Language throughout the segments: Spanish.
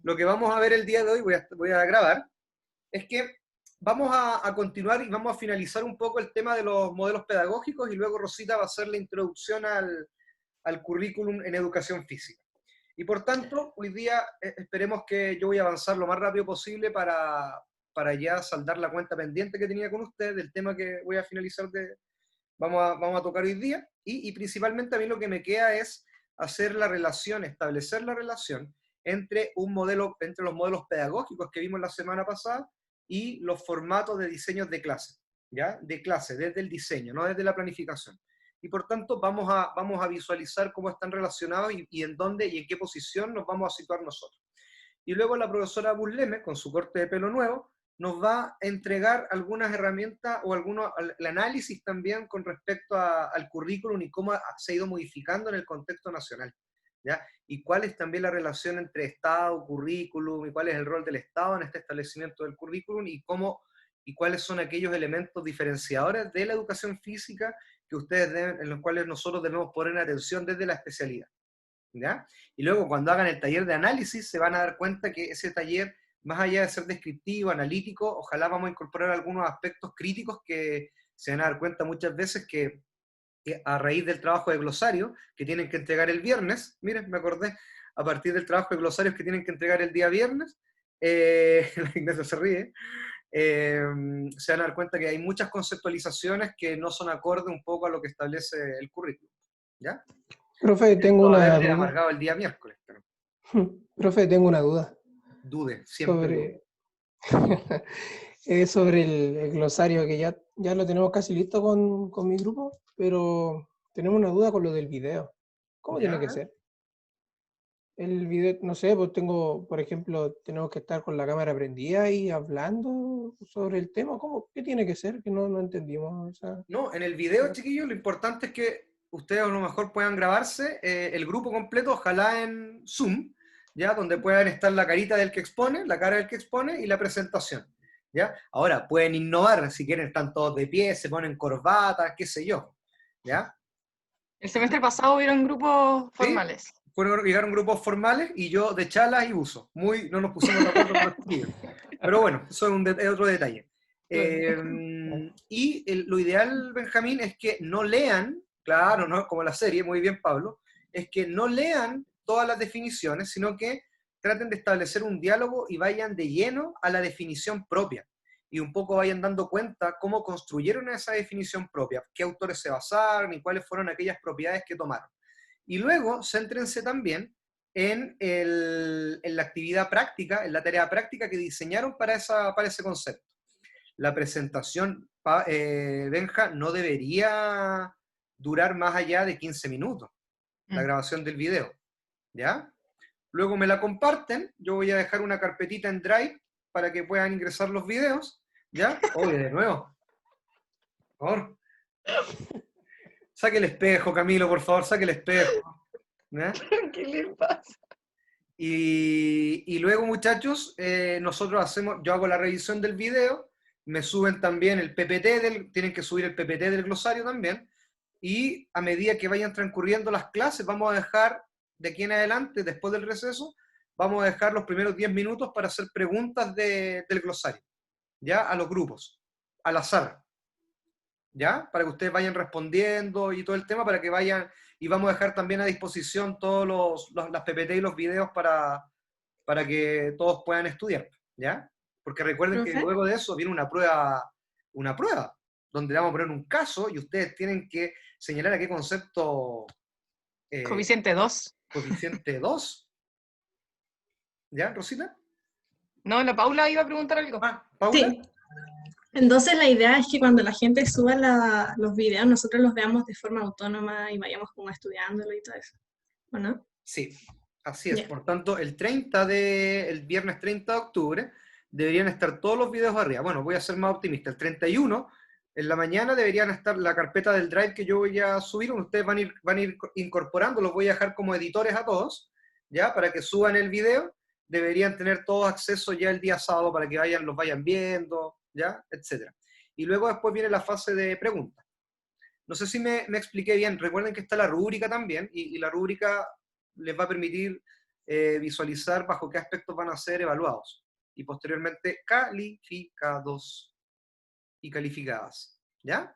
lo que vamos a ver el día de hoy, voy a grabar, es que vamos a continuar y vamos a finalizar un poco el tema de los modelos pedagógicos y luego Rosita va a hacer la introducción al currículum en educación física. Y por tanto, hoy día esperemos que yo voy a avanzar lo más rápido posible para ya saldar la cuenta pendiente que tenía con ustedes del tema que voy a finalizar, vamos a tocar hoy día, y principalmente a mí lo que me queda es hacer la relación, establecer la relación entre los modelos pedagógicos que vimos la semana pasada y los formatos de diseños de clase, ¿ya? De clase, desde el diseño, no desde la planificación. Y por tanto vamos a visualizar cómo están relacionados y en dónde y en qué posición nos vamos a situar nosotros. Y luego la profesora Busleme, con su corte de pelo nuevo, nos va a entregar algunas herramientas o el análisis también con respecto al currículum y cómo se ha ido modificando en el contexto nacional, ¿ya? Y cuál es también la relación entre Estado, currículum, y cuál es el rol del Estado en este establecimiento del currículum, y cuáles son aquellos elementos diferenciadores de la educación física que en los cuales nosotros debemos poner atención desde la especialidad, ¿ya? Y luego cuando hagan el taller de análisis se van a dar cuenta que ese taller, más allá de ser descriptivo, analítico, ojalá vamos a incorporar algunos aspectos críticos que se van a dar cuenta muchas veces que a raíz del trabajo de glosario que tienen que entregar el viernes, miren, me acordé, a partir del trabajo de glosarios que tienen que entregar el día viernes, Ignacio se ríe, se van a dar cuenta que hay muchas conceptualizaciones que no son acordes un poco a lo que establece el currículum, ¿ya? Profe, tengo una duda. Amargado el día miércoles, pero Profe, tengo una duda. dude, siempre sobre el glosario, que ya lo tenemos casi listo con mi grupo, pero tenemos una duda con lo del video. ¿Cómo tiene que ser? El video, no sé, pues por ejemplo, tenemos que estar con la cámara prendida y hablando sobre el tema. ¿Qué tiene que ser? Que no entendimos esa... No, en el video, chiquillos, lo importante es que ustedes a lo mejor puedan grabarse el grupo completo, ojalá en Zoom, ¿ya? Donde puedan estar la carita del que expone, la cara del que expone y la presentación, ¿ya? Ahora, pueden innovar, si quieren, están todos de pie, se ponen corbatas, qué sé yo, ¿ya? El semestre pasado hubieron grupos formales. ¿Sí? Llegaron grupos formales y yo de chalas y buzo. No nos pusimos de acuerdo con los chiquillos. Pero bueno, eso es otro detalle. Lo ideal, Benjamín, es que no lean, claro, ¿no? Como la serie, muy bien Pablo, es que no lean todas las definiciones, sino que traten de establecer un diálogo y vayan de lleno a la definición propia. Y un poco vayan dando cuenta cómo construyeron esa definición propia, qué autores se basaron y cuáles fueron aquellas propiedades que tomaron. Y luego, céntrense también en la actividad práctica, en la tarea práctica que diseñaron para ese concepto. La presentación, Benja, no debería durar más allá de 15 minutos, la grabación del video, ¿ya? Luego me la comparten, yo voy a dejar una carpetita en Drive para que puedan ingresar los videos, ¿ya? Oye, de nuevo, por favor. Saque el espejo, Camilo, por favor, saque el espejo. ¿Ya? ¿Qué le pasa? Y luego, muchachos, yo hago la revisión del video, me suben también el PPT, tienen que subir el PPT del glosario también, y a medida que vayan transcurriendo las clases, vamos a dejar, de aquí en adelante, después del receso, vamos a dejar los primeros 10 minutos para hacer preguntas del glosario, ¿ya? A los grupos, al azar, ¿ya? Para que ustedes vayan respondiendo y todo el tema, para que vayan, y vamos a dejar también a disposición todos las PPT y los videos para que todos puedan estudiar, ¿ya? Porque recuerden que luego de eso viene una prueba, donde le vamos a poner un caso y ustedes tienen que señalar a qué concepto... Coeficiente 2. Coeficiente 2. ¿Ya, Rosita? No, la Paula iba a preguntar algo. ¿Paula? Sí. Entonces la idea es que cuando la gente suba los videos, nosotros los veamos de forma autónoma y vayamos como estudiándolo y todo eso, ¿o no? Sí, así es. Por tanto, el viernes 30 de octubre deberían estar todos los videos arriba. Bueno, voy a ser más optimista. El 31, en la mañana, deberían estar la carpeta del Drive que yo voy a subir. Ustedes van a ir incorporando, los voy a dejar como editores a todos, ¿ya? Para que suban el video. Deberían tener todos acceso ya el día sábado para que los vayan viendo, ¿ya? Etcétera. Y luego después viene la fase de preguntas. No sé si me expliqué bien. Recuerden que está la rúbrica también, y la rúbrica les va a permitir visualizar bajo qué aspectos van a ser evaluados. Y posteriormente calificados y calificadas. ¿Ya?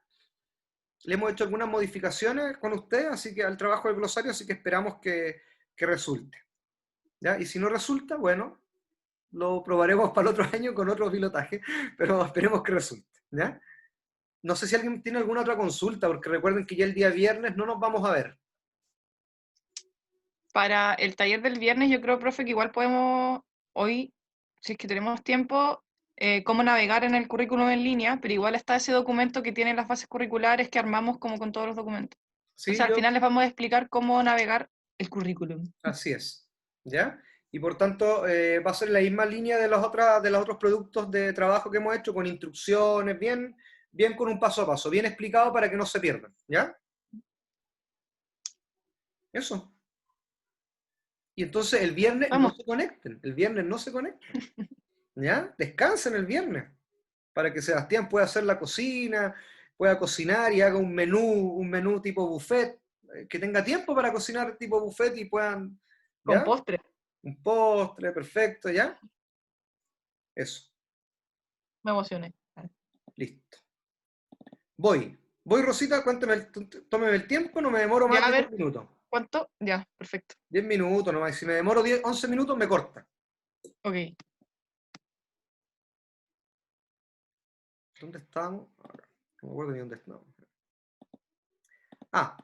Le hemos hecho algunas modificaciones con usted, así que al trabajo del glosario, así que esperamos que resulte. ¿Ya? Y si no resulta, bueno, lo probaremos para el otro año con otro pilotaje, pero esperemos que resulte. ¿Ya? No sé si alguien tiene alguna otra consulta, porque recuerden que ya el día viernes no nos vamos a ver. Para el taller del viernes, yo creo, profe, que igual podemos hoy, si es que tenemos tiempo, cómo navegar en el currículum en línea, pero igual está ese documento que tiene las bases curriculares que armamos como con todos los documentos. Sí, O sea, al final les vamos a explicar cómo navegar el currículum. así es. ¿Ya? Y por tanto, va a ser la misma línea de los otros productos de trabajo que hemos hecho, con instrucciones, bien con un paso a paso, bien explicado para que no se pierdan. ¿Ya? Eso. Y entonces el viernes no se conecten, ¿ya? Descansen el viernes, para que Sebastián pueda hacer la cocina, pueda cocinar y haga un menú tipo buffet, que tenga tiempo para cocinar tipo buffet y puedan... ¿ya? Con postre. Un postre, perfecto, ¿ya? Eso. Me emocioné. Listo. Voy, Rosita, tómeme el tiempo, no me demoro más de 10 minutos. ¿Cuánto? Ya, perfecto. 10 minutos nomás, si me demoro 11 minutos me corta. Ok. ¿Dónde estamos? No me acuerdo ni dónde estamos. Ah,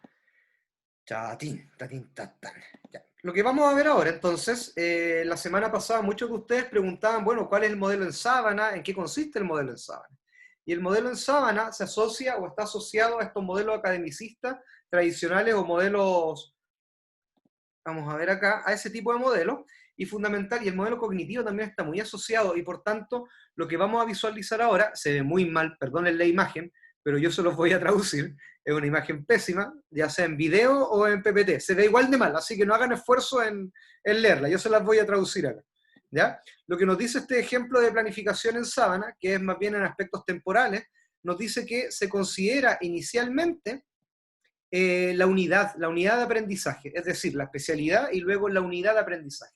chatín, tatín, tatán. Ya. Lo que vamos a ver ahora, entonces, la semana pasada muchos de ustedes preguntaban, bueno, ¿cuál es el modelo en sábana? ¿En qué consiste el modelo en sábana? Y el modelo en sábana se asocia o está asociado a estos modelos academicistas tradicionales o modelos, vamos a ver acá, a ese tipo de modelos, y fundamental, y el modelo cognitivo también está muy asociado, y por tanto, lo que vamos a visualizar ahora, se ve muy mal, perdonen la imagen, pero yo se los voy a traducir, es una imagen pésima, ya sea en video o en PPT, se ve igual de mal, así que no hagan esfuerzo en leerla, yo se las voy a traducir acá. ¿Ya? Lo que nos dice este ejemplo de planificación en sábana, que es más bien en aspectos temporales, nos dice que se considera inicialmente la unidad de aprendizaje, es decir, la especialidad y luego la unidad de aprendizaje.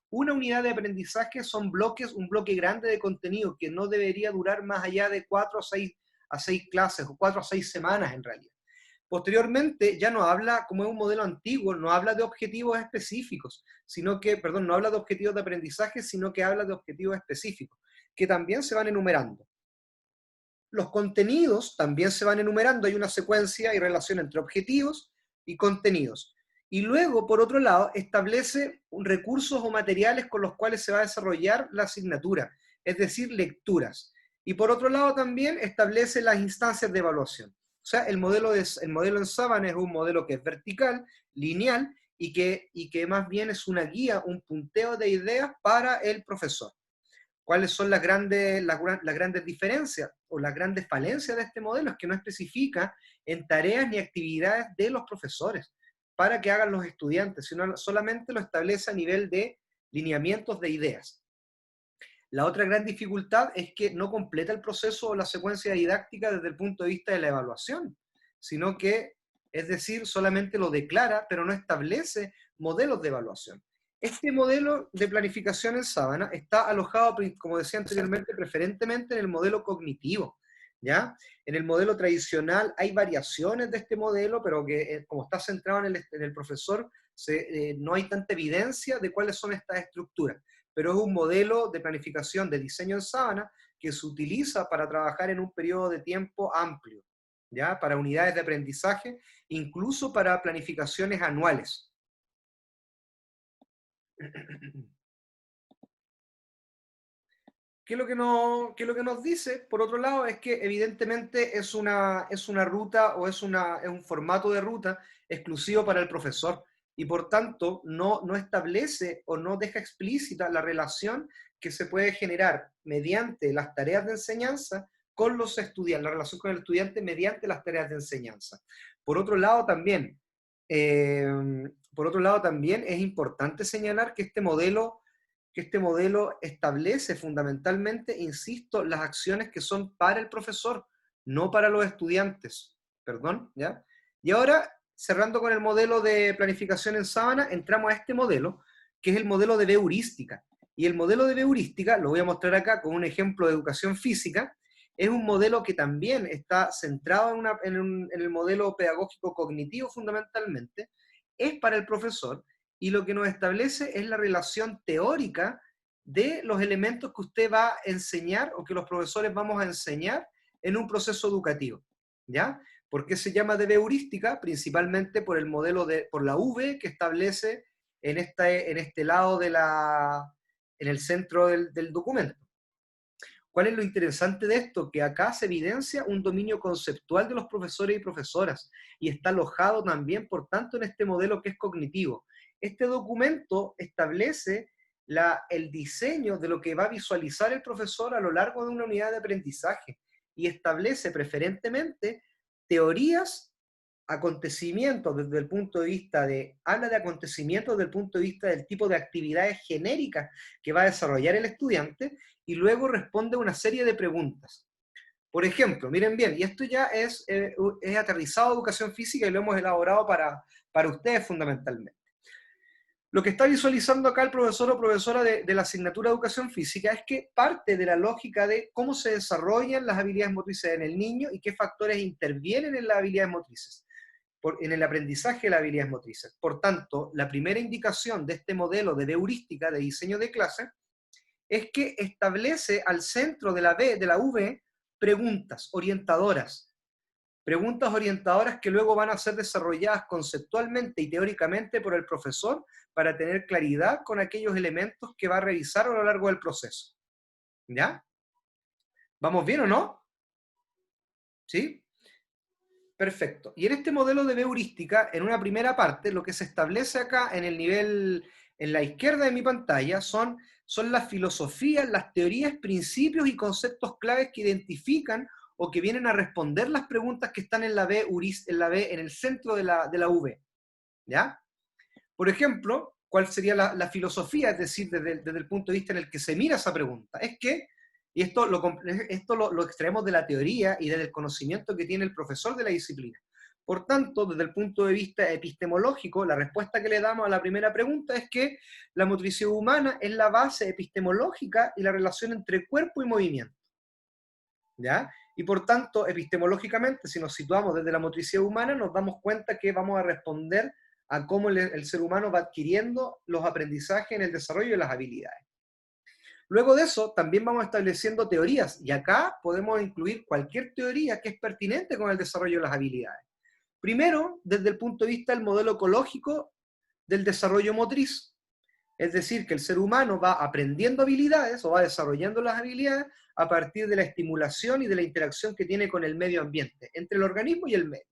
Una unidad de aprendizaje son bloques, un bloque grande de contenido que no debería durar más allá de 4 a 6 clases o 4 a 6 semanas en realidad. Posteriormente ya no habla, como es un modelo antiguo, no habla de objetivos específicos, no habla de objetivos de aprendizaje, sino que habla de objetivos específicos, que también se van enumerando. Los contenidos también se van enumerando, hay una secuencia y relación entre objetivos y contenidos. Y luego, por otro lado, establece recursos o materiales con los cuales se va a desarrollar la asignatura, es decir, lecturas. Y por otro lado también establece las instancias de evaluación. O sea, el modelo en sábana es un modelo que es vertical, lineal, y que más bien es una guía, un punteo de ideas para el profesor. ¿Cuáles son las grandes diferencias o las grandes falencias de este modelo? Es que no especifica en tareas ni actividades de los profesores para que hagan los estudiantes, sino solamente lo establece a nivel de lineamientos de ideas. La otra gran dificultad es que no completa el proceso o la secuencia didáctica desde el punto de vista de la evaluación, sino que, es decir, solamente lo declara, pero no establece modelos de evaluación. Este modelo de planificación en sábana está alojado, como decía anteriormente, preferentemente en el modelo cognitivo, ¿ya? En el modelo tradicional hay variaciones de este modelo, pero que como está centrado en el profesor, no hay tanta evidencia de cuáles son estas estructuras, pero es un modelo de planificación de diseño en sábana que se utiliza para trabajar en un periodo de tiempo amplio, ¿ya? Para unidades de aprendizaje, incluso para planificaciones anuales. ¿Qué es lo que nos dice? Por otro lado, es que evidentemente es una ruta o es un formato de ruta exclusivo para el profesor y por tanto no establece o no deja explícita la relación que se puede generar mediante las tareas de enseñanza con los estudiantes, la relación con el estudiante mediante las tareas de enseñanza. Por otro lado también es importante señalar que este modelo establece fundamentalmente, insisto, las acciones que son para el profesor, no para los estudiantes. Perdón, ¿ya? Y ahora, cerrando con el modelo de planificación en sábana, entramos a este modelo, que es el modelo de B-heurística. Y el modelo de B-heurística, lo voy a mostrar acá con un ejemplo de educación física, es un modelo que también está centrado en el modelo pedagógico cognitivo fundamentalmente, es para el profesor, y lo que nos establece es la relación teórica de los elementos que usted va a enseñar o que los profesores vamos a enseñar en un proceso educativo, ¿ya? ¿Por qué se llama de B-heurística? Principalmente por el modelo por la V que establece en este lado en el centro del documento. ¿Cuál es lo interesante de esto? Que acá se evidencia un dominio conceptual de los profesores y profesoras, y está alojado también, por tanto, en este modelo que es cognitivo. Este documento establece el diseño de lo que va a visualizar el profesor a lo largo de una unidad de aprendizaje, y establece preferentemente teorías, acontecimientos desde el punto de vista habla de acontecimientos desde el punto de vista del tipo de actividades genéricas que va a desarrollar el estudiante, y luego responde una serie de preguntas. Por ejemplo, miren bien, y esto ya es aterrizado a educación física y lo hemos elaborado para ustedes fundamentalmente. Lo que está visualizando acá el profesor o profesora de la asignatura de educación física es que parte de la lógica de cómo se desarrollan las habilidades motrices en el niño y qué factores intervienen en las habilidades motrices, en el aprendizaje de las habilidades motrices. Por tanto, la primera indicación de este modelo de heurística de diseño de clase es que establece al centro de la V, preguntas orientadoras que luego van a ser desarrolladas conceptualmente y teóricamente por el profesor para tener claridad con aquellos elementos que va a revisar a lo largo del proceso. ¿Ya? ¿Vamos bien o no? ¿Sí? Perfecto. Y en este modelo de heurística, en una primera parte, lo que se establece acá en el nivel, en la izquierda de mi pantalla, son las filosofías, las teorías, principios y conceptos claves que identifican o que vienen a responder las preguntas que están en la B, en el centro de la V. ¿Ya? Por ejemplo, ¿cuál sería la filosofía? Es decir, desde el punto de vista en el que se mira esa pregunta. Es que, y esto lo extraemos de la teoría y del conocimiento que tiene el profesor de la disciplina. Por tanto, desde el punto de vista epistemológico, la respuesta que le damos a la primera pregunta es que la motricidad humana es la base epistemológica y la relación entre cuerpo y movimiento. ¿Ya? Y por tanto, epistemológicamente, si nos situamos desde la motricidad humana, nos damos cuenta que vamos a responder a cómo el ser humano va adquiriendo los aprendizajes en el desarrollo de las habilidades. Luego de eso, también vamos estableciendo teorías, y acá podemos incluir cualquier teoría que es pertinente con el desarrollo de las habilidades. Primero, desde el punto de vista del modelo ecológico del desarrollo motriz. Es decir, que el ser humano va aprendiendo habilidades o va desarrollando las habilidades a partir de la estimulación y de la interacción que tiene con el medio ambiente, entre el organismo y el medio.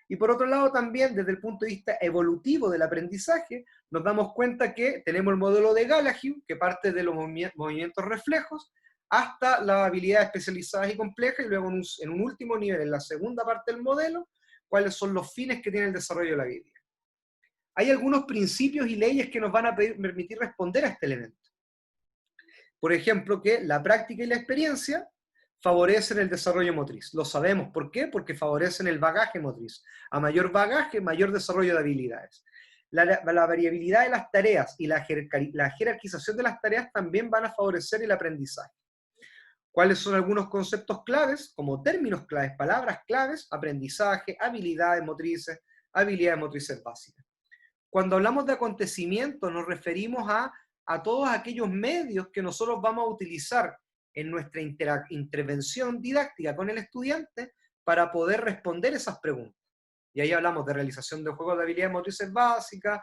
Y por otro lado también, desde el punto de vista evolutivo del aprendizaje, nos damos cuenta que tenemos el modelo de Gallagher, que parte de los movimientos reflejos, hasta las habilidades especializadas y complejas, y luego en un último nivel, en la segunda parte del modelo, cuáles son los fines que tiene el desarrollo de la habilidad. Hay algunos principios y leyes que nos van a permitir responder a este elemento. Por ejemplo, que la práctica y la experiencia favorecen el desarrollo motriz. Lo sabemos. ¿Por qué? Porque favorecen el bagaje motriz. A mayor bagaje, mayor desarrollo de habilidades. La variabilidad de las tareas y la jerarquización de las tareas también van a favorecer el aprendizaje. ¿Cuáles son algunos conceptos claves? Como términos claves, palabras claves: aprendizaje, habilidades motrices básicas. Cuando hablamos de acontecimientos, nos referimos a todos aquellos medios que nosotros vamos a utilizar en nuestra intervención didáctica con el estudiante para poder responder esas preguntas. Y ahí hablamos de realización de juegos de habilidades motrices básicas,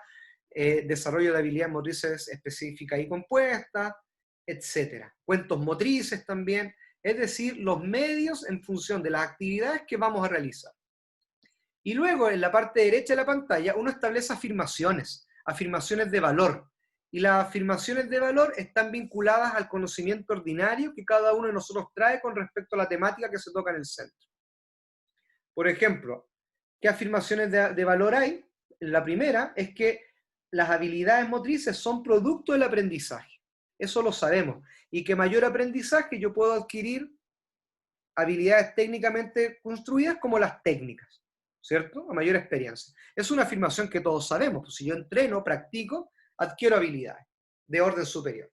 desarrollo de habilidades motrices específicas y compuestas, etc. Cuentos motrices también, es decir, los medios en función de las actividades que vamos a realizar. Y luego, en la parte derecha de la pantalla, uno establece afirmaciones de valor. Y las afirmaciones de valor están vinculadas al conocimiento ordinario que cada uno de nosotros trae con respecto a la temática que se toca en el centro. Por ejemplo, ¿qué afirmaciones de valor hay? La primera es que las habilidades motrices son producto del aprendizaje. Eso lo sabemos. Y que mayor aprendizaje yo puedo adquirir habilidades técnicamente construidas como las técnicas, ¿cierto? A mayor experiencia. Es una afirmación que todos sabemos. Pues si yo entreno, practico, adquiero habilidades de orden superior.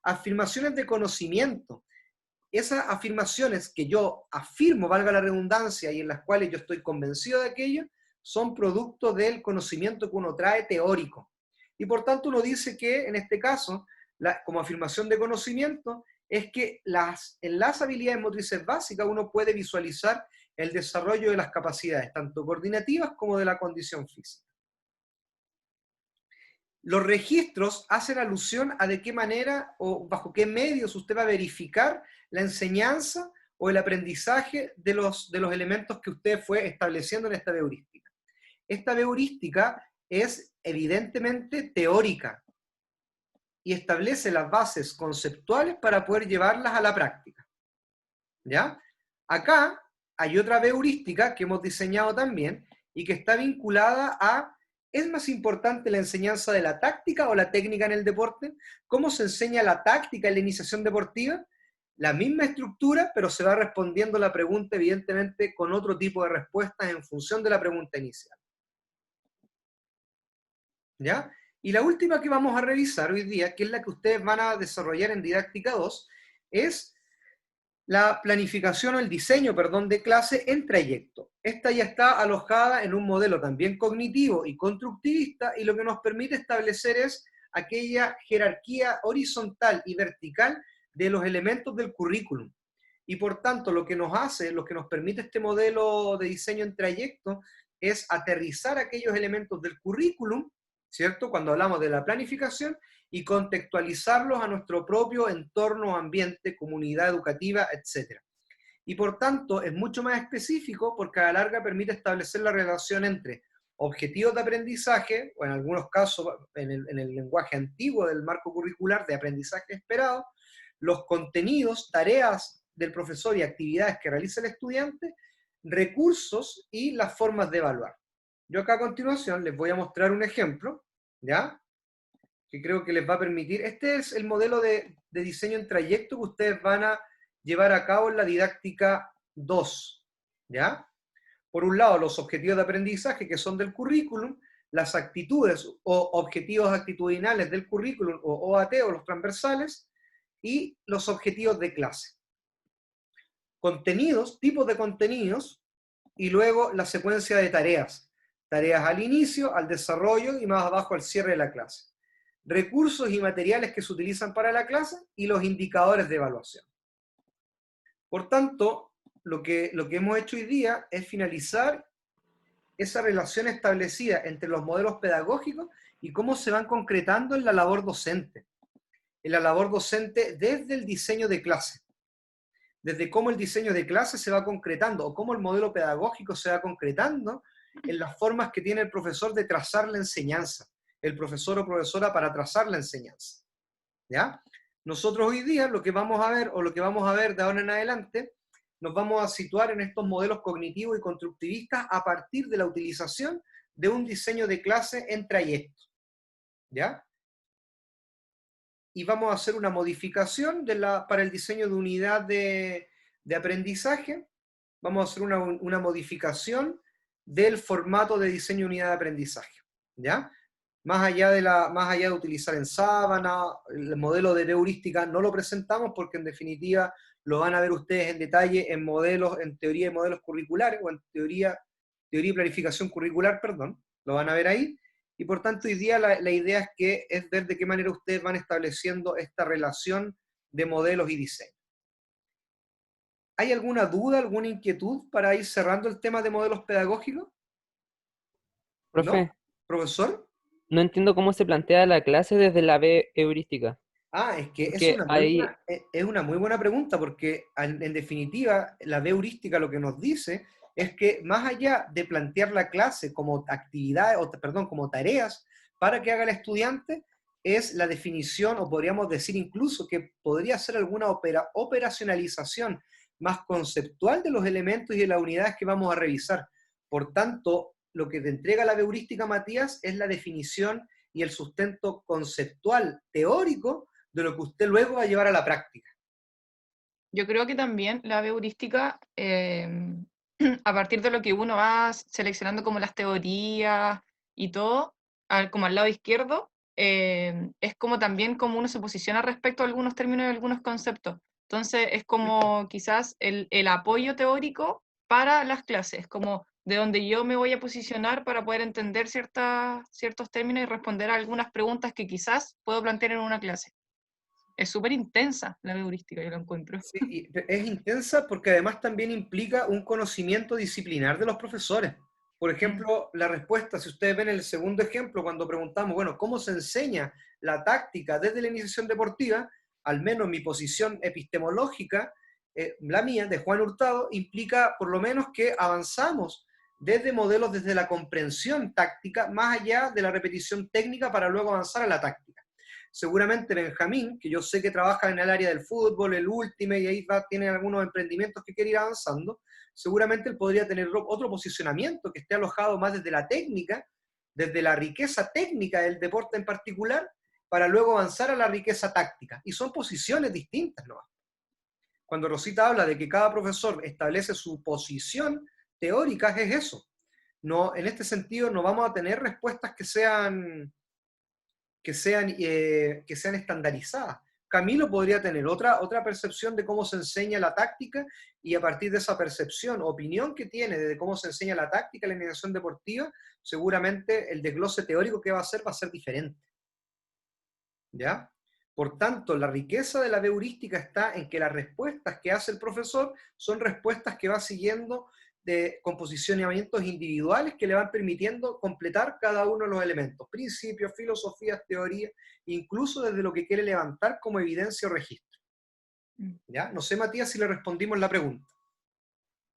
Afirmaciones de conocimiento. Esas afirmaciones que yo afirmo, valga la redundancia, y en las cuales yo estoy convencido de aquello, son producto del conocimiento que uno trae teórico. Y por tanto uno dice que, en este caso, como afirmación de conocimiento, es que en las habilidades motrices básicas uno puede visualizar el desarrollo de las capacidades, tanto coordinativas como de la condición física. Los registros hacen alusión a de qué manera o bajo qué medios usted va a verificar la enseñanza o el aprendizaje de los elementos que usted fue estableciendo en esta heurística. Esta heurística es evidentemente teórica y establece las bases conceptuales para poder llevarlas a la práctica. ¿Ya? Acá hay otra heurística que hemos diseñado también y que está vinculada a: ¿es más importante la enseñanza de la táctica o la técnica en el deporte? ¿Cómo se enseña la táctica en la iniciación deportiva? La misma estructura, pero se va respondiendo la pregunta, evidentemente, con otro tipo de respuestas en función de la pregunta inicial. ¿Ya? Y la última que vamos a revisar hoy día, que es la que ustedes van a desarrollar en Didáctica 2, es la planificación o el diseño, perdón, de clase en trayecto. Esta ya está alojada en un modelo también cognitivo y constructivista, y lo que nos permite establecer es aquella jerarquía horizontal y vertical de los elementos del currículum. Y por tanto, lo que nos permite este modelo de diseño en trayecto es aterrizar aquellos elementos del currículum, ¿cierto? Cuando hablamos de la planificación, y contextualizarlos a nuestro propio entorno, ambiente, comunidad educativa, etc. Y por tanto es mucho más específico porque a la larga permite establecer la relación entre objetivos de aprendizaje, o en algunos casos en el lenguaje antiguo del marco curricular de aprendizaje esperado, los contenidos, tareas del profesor y actividades que realiza el estudiante, recursos y las formas de evaluar. Yo acá a continuación les voy a mostrar un ejemplo, ¿ya?, que creo que les va a permitir. Este es el modelo de diseño en trayecto que ustedes van a llevar a cabo en la Didáctica 2, ¿ya? Por un lado, los objetivos de aprendizaje que son del currículum, las actitudes o objetivos actitudinales del currículum o OAT o los transversales, y los objetivos de clase. Contenidos, tipos de contenidos, y luego la secuencia de tareas. Tareas al inicio, al desarrollo y más abajo al cierre de la clase. Recursos y materiales que se utilizan para la clase y los indicadores de evaluación. Por tanto, lo que hemos hecho hoy día es finalizar esa relación establecida entre los modelos pedagógicos y cómo se van concretando en la labor docente. En la labor docente desde el diseño de clase. Desde cómo el diseño de clase se va concretando o cómo el modelo pedagógico se va concretando en las formas que tiene el profesor de trazar la enseñanza. El profesor o profesora para trazar la enseñanza. ¿Ya? Nosotros hoy día lo que vamos a ver de ahora en adelante, nos vamos a situar en estos modelos cognitivos y constructivistas a partir de la utilización de un diseño de clase en trayecto. ¿Ya? Y vamos a hacer una modificación para el diseño de unidad de aprendizaje. Vamos a hacer una modificación del formato de diseño de unidad de aprendizaje. ¿Ya? Más allá de utilizar en sábana, el modelo de heurística no lo presentamos porque en definitiva lo van a ver ustedes en detalle en teoría de modelos curriculares, o en teoría y planificación curricular, perdón, lo van a ver ahí. Y por tanto hoy día la idea es ver de qué manera ustedes van estableciendo esta relación de modelos y diseño. ¿Hay alguna duda, alguna inquietud para ir cerrando el tema de modelos pedagógicos? Profe, ¿No? ¿Profesor? no entiendo cómo se plantea la clase desde la B heurística. Es que Porque es una muy buena pregunta, porque en definitiva la B heurística lo que nos dice es que más allá de plantear la clase como actividad, como tareas para que haga el estudiante, es la definición, o podríamos decir incluso que podría ser alguna operacionalización más conceptual de los elementos y de las unidades que vamos a revisar. Por tanto, lo que te entrega la B heurística, Matías, es la definición y el sustento conceptual, teórico, de lo que usted luego va a llevar a la práctica. Yo creo que también la heurística, a partir de lo que uno va seleccionando como las teorías y todo, como al lado izquierdo, es como también como uno se posiciona respecto a algunos términos y algunos conceptos. Entonces es como quizás el apoyo teórico para las clases, como de donde yo me voy a posicionar para poder entender ciertos términos y responder a algunas preguntas que quizás puedo plantear en una clase. Es súper intensa la heurística, yo la encuentro. Sí, y es intensa porque además también implica un conocimiento disciplinar de los profesores. Por ejemplo, la respuesta, si ustedes ven el segundo ejemplo, cuando preguntamos, bueno, ¿cómo se enseña la táctica desde la iniciación deportiva? Al menos mi posición epistemológica, la mía, de Juan Hurtado, implica por lo menos que avanzamos desde modelos, desde la comprensión táctica, más allá de la repetición técnica para luego avanzar a la táctica. Seguramente Benjamín, que yo sé que trabaja en el área del fútbol, el Ultimate, y ahí tiene algunos emprendimientos que quiere ir avanzando, seguramente él podría tener otro posicionamiento que esté alojado más desde la técnica, desde la riqueza técnica del deporte en particular, para luego avanzar a la riqueza táctica. Y son posiciones distintas, ¿no? Cuando Rosita habla de que cada profesor establece su posición teórica, es eso. No, en este sentido no vamos a tener respuestas que sean estandarizadas. Camilo podría tener otra percepción de cómo se enseña la táctica, y a partir de esa percepción, opinión que tiene de cómo se enseña la táctica, la iniciación deportiva, seguramente el desglose teórico que va a ser diferente. ¿Ya? Por tanto, la riqueza de la heurística está en que las respuestas que hace el profesor son respuestas que va siguiendo con posicionamientos individuales que le van permitiendo completar cada uno de los elementos, principios, filosofías, teorías, incluso desde lo que quiere levantar como evidencia o registro. ¿Ya? No sé, Matías, si le respondimos la pregunta.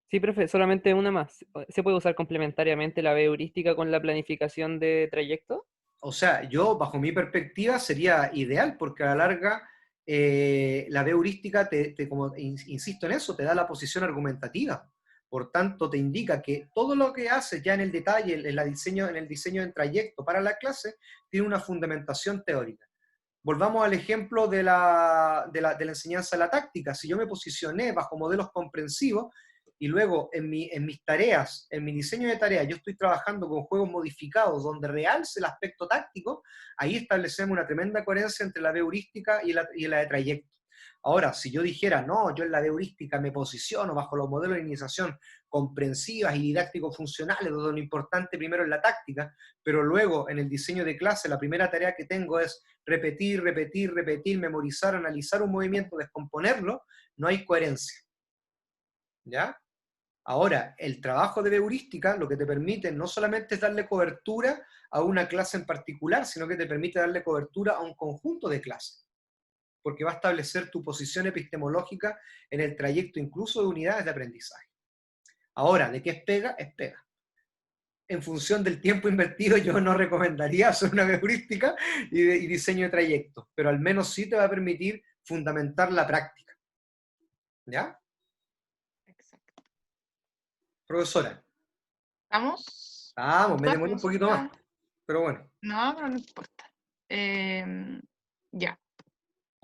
Sí, profe, solamente una más. ¿Se puede usar complementariamente la heurística con la planificación de trayecto? O sea, yo, bajo mi perspectiva, sería ideal, porque a la larga la heurística, como insisto en eso, te da la posición argumentativa. Por tanto, te indica que todo lo que haces ya en el detalle, en el diseño del trayecto para la clase, tiene una fundamentación teórica. Volvamos al ejemplo de la enseñanza de la táctica. Si yo me posicioné bajo modelos comprensivos y luego en mis tareas, en mi diseño de tareas, yo estoy trabajando con juegos modificados donde realce el aspecto táctico, ahí establecemos una tremenda coherencia entre la heurística y la de trayecto. Ahora, si yo dijera, no, yo en la heurística me posiciono bajo los modelos de iniciación comprensivas y didácticos funcionales, donde lo importante primero es la táctica, pero luego en el diseño de clase la primera tarea que tengo es repetir, repetir, repetir, memorizar, analizar un movimiento, descomponerlo, no hay coherencia. ¿Ya? Ahora, el trabajo de heurística lo que te permite no solamente es darle cobertura a una clase en particular, sino que te permite darle cobertura a un conjunto de clases, porque va a establecer tu posición epistemológica en el trayecto incluso de unidades de aprendizaje. Ahora, ¿de qué es pega? Es pega. En función del tiempo invertido, yo no recomendaría hacer una heurística y diseño de trayectos, pero al menos sí te va a permitir fundamentar la práctica. ¿Ya? Exacto. Profesora. ¿Estamos? Vamos, me demoré un poquito más, pero bueno. No, pero no importa. Ya,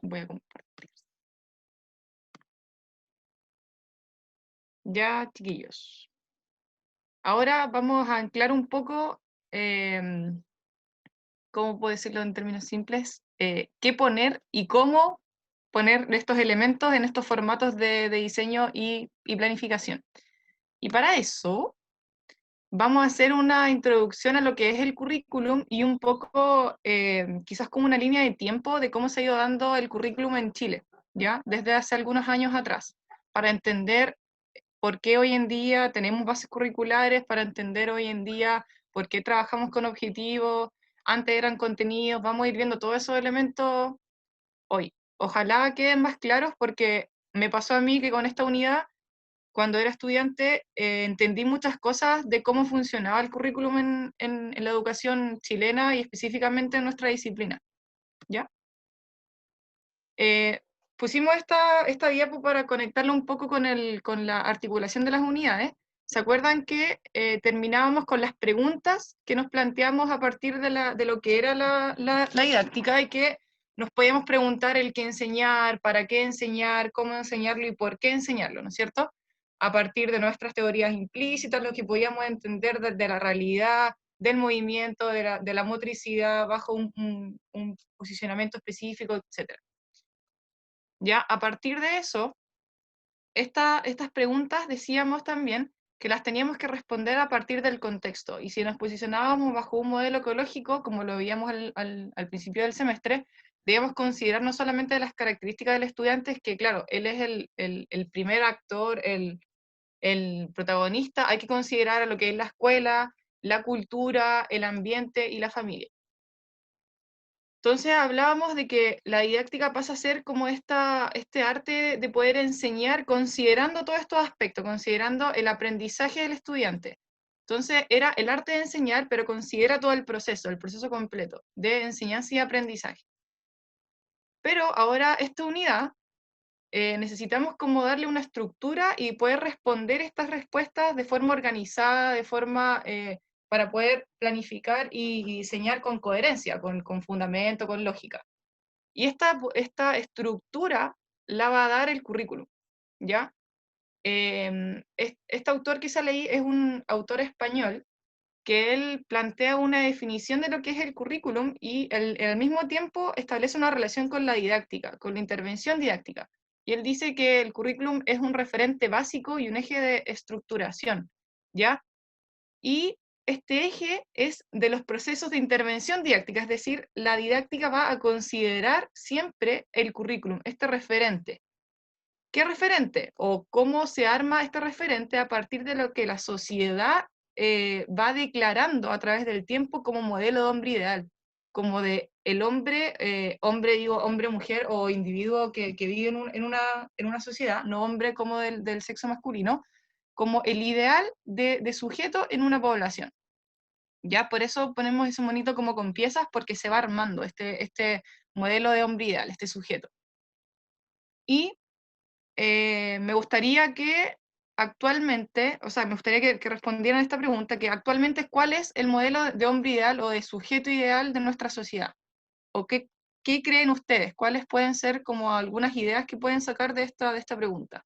voy a compartir. Ya, chiquillos. Ahora vamos a anclar un poco, ¿cómo puedo decirlo en términos simples? ¿Qué poner y cómo poner estos elementos en estos formatos de diseño y planificación? Y para eso vamos a hacer una introducción a lo que es el currículum y un poco, quizás como una línea de tiempo de cómo se ha ido dando el currículum en Chile, ¿ya? Desde hace algunos años atrás, para entender por qué hoy en día tenemos bases curriculares, para entender hoy en día por qué trabajamos con objetivos, antes eran contenidos, vamos a ir viendo todos esos elementos hoy. Ojalá queden más claros porque me pasó a mí que con esta unidad, cuando era estudiante, entendí muchas cosas de cómo funcionaba el currículum en la educación chilena y específicamente en nuestra disciplina, ¿ya? Pusimos esta diapo para conectarlo un poco con la articulación de las unidades. ¿Se acuerdan que terminábamos con las preguntas que nos planteamos a partir de lo que era la didáctica, y que nos podíamos preguntar el qué enseñar, para qué enseñar, cómo enseñarlo y por qué enseñarlo, ¿no es cierto? A partir de nuestras teorías implícitas, lo que podíamos entender desde la realidad, del movimiento, de la motricidad, bajo un posicionamiento específico, etc. Ya, a partir de eso, estas preguntas decíamos también que las teníamos que responder a partir del contexto, y si nos posicionábamos bajo un modelo ecológico, como lo veíamos al principio del semestre, debíamos considerar no solamente las características del estudiante, que claro, él es el primer actor, el protagonista, hay que considerar a lo que es la escuela, la cultura, el ambiente y la familia. Entonces hablábamos de que la didáctica pasa a ser como este arte de poder enseñar considerando todos estos aspectos, considerando el aprendizaje del estudiante. Entonces era el arte de enseñar, pero considera todo el proceso completo de enseñanza y aprendizaje. Pero ahora esta unidad necesitamos como darle una estructura y poder responder estas respuestas de forma organizada, de forma para poder planificar y diseñar con coherencia, con fundamento, con lógica. Y esta estructura la va a dar el currículum, ¿ya? Este autor que sale ahí es un autor español que él plantea una definición de lo que es el currículum y al mismo tiempo establece una relación con la didáctica, con la intervención didáctica. Y él dice que el currículum es un referente básico y un eje de estructuración, ¿ya? Y este eje es de los procesos de intervención didáctica, es decir, la didáctica va a considerar siempre el currículum, este referente. ¿Qué referente? O cómo se arma este referente a partir de lo que la sociedad va declarando a través del tiempo como modelo de hombre ideal, como de el hombre, hombre, mujer o individuo que vive en una sociedad, no hombre como del sexo masculino, como el ideal de sujeto en una población. Ya, por eso ponemos ese monito como con piezas, porque se va armando este modelo de hombre ideal, este sujeto. Y me gustaría que actualmente, o sea, me gustaría que respondieran a esta pregunta, que actualmente ¿cuál es el modelo de hombre ideal o de sujeto ideal de nuestra sociedad? ¿O qué creen ustedes? ¿Cuáles pueden ser como algunas ideas que pueden sacar de esta pregunta?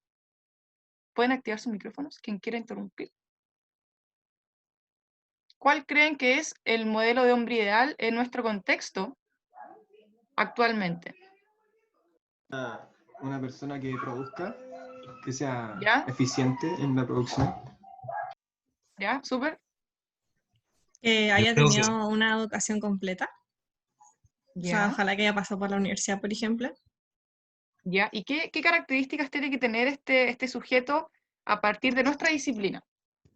¿Pueden activar sus micrófonos? ¿Quién quiera interrumpir? ¿Cuál creen que es el modelo de hombre ideal en nuestro contexto actualmente? Una persona que produzca, que sea ¿Ya? eficiente en la producción. ¿Ya? ¿Súper? Que haya tenido una educación completa. O sea, ¿Ya? ojalá que haya pasado por la universidad, por ejemplo. ¿Ya? ¿Y qué características tiene que tener este sujeto a partir de nuestra disciplina?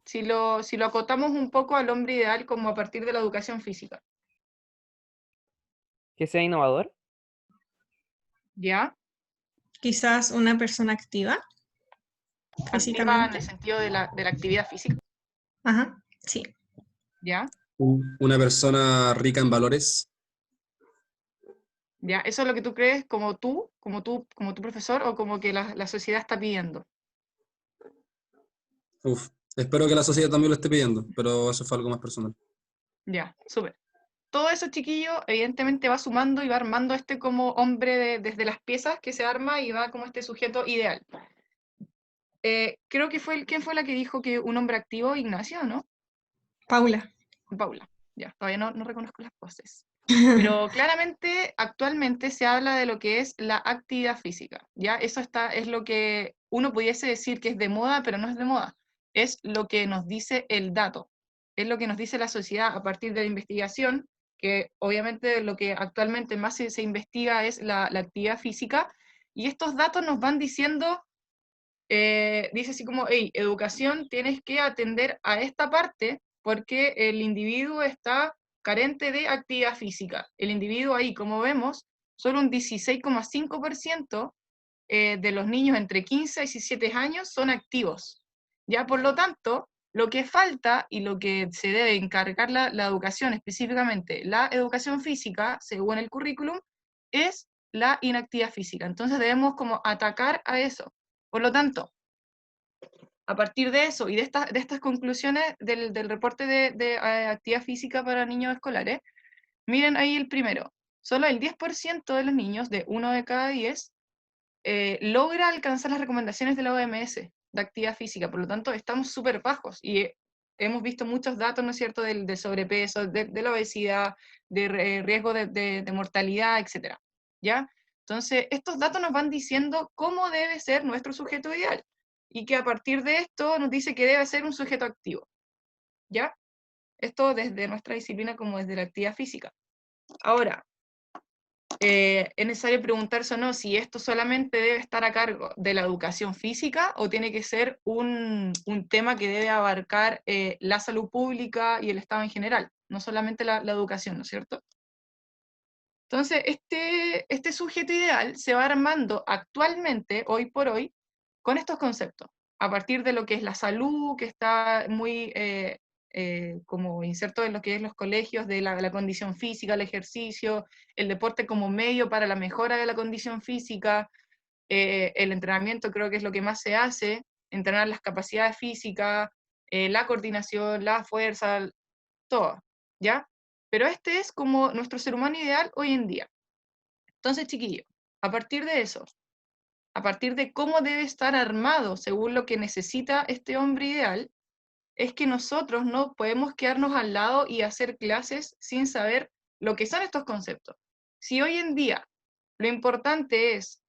Si lo acotamos un poco al hombre ideal como a partir de la educación física. Que sea innovador. ¿Ya? Quizás una persona activa Activa en físicamente. el sentido de la actividad física. Ajá, sí. ¿Ya? Una persona rica en valores. ¿Ya? ¿Eso es lo que tú crees como tu profesor, o como que la sociedad está pidiendo? Uf, espero que la sociedad también lo esté pidiendo, pero eso fue algo más personal. Ya, súper. Todo eso, chiquillo, evidentemente va sumando y va armando como hombre desde las piezas que se arma y va como este sujeto ideal. Creo que ¿quién fue la que dijo que un hombre activo? Ignacio, ¿no? Paula. Paula. Ya, todavía no reconozco las voces. Pero claramente, actualmente se habla de lo que es la actividad física, ¿ya? Eso es lo que uno pudiese decir que es de moda, pero no es de moda. Es lo que nos dice el dato, es lo que nos dice la sociedad a partir de la investigación, que obviamente lo que actualmente más se investiga es la actividad física, y estos datos nos van diciendo, dice así como, hey, educación, tienes que atender a esta parte, porque el individuo está carente de actividad física. El individuo ahí, como vemos, solo un 16,5% de los niños entre 15 y 17 años son activos. Ya, por lo tanto, lo que falta y lo que se debe encargar la educación, específicamente la educación física, según el currículum, es la inactividad física. Entonces debemos como atacar a eso. Por lo tanto, a partir de eso y de estas conclusiones del reporte de actividad física para niños escolares, miren ahí el primero. Solo el 10% de los niños, de 1 de cada 10, logra alcanzar las recomendaciones de la OMS de actividad física. Por lo tanto, estamos súper bajos. Y hemos visto muchos datos, ¿no es cierto?, del sobrepeso, de la obesidad, de riesgo de mortalidad, etc. ¿Ya? Entonces, estos datos nos van diciendo cómo debe ser nuestro sujeto ideal, y que a partir de esto nos dice que debe ser un sujeto activo. ¿Ya? Esto desde nuestra disciplina como desde la actividad física. Ahora, es necesario preguntarse o no si esto solamente debe estar a cargo de la educación física o tiene que ser un tema que debe abarcar la salud pública y el Estado en general, no solamente la educación, ¿no es cierto? Entonces, este sujeto ideal se va armando actualmente, hoy por hoy, con estos conceptos, a partir de lo que es la salud, que está muy como inserto en lo que es los colegios, de la condición física, el ejercicio, el deporte como medio para la mejora de la condición física, el entrenamiento creo que es lo que más se hace, entrenar las capacidades físicas, la coordinación, la fuerza, todo, ¿ya? Pero este es como nuestro ser humano ideal hoy en día. Entonces, chiquillos, a partir de eso, a partir de cómo debe estar armado según lo que necesita este hombre ideal, es que nosotros no podemos quedarnos al lado y hacer clases sin saber lo que son estos conceptos. Si hoy en día lo importante es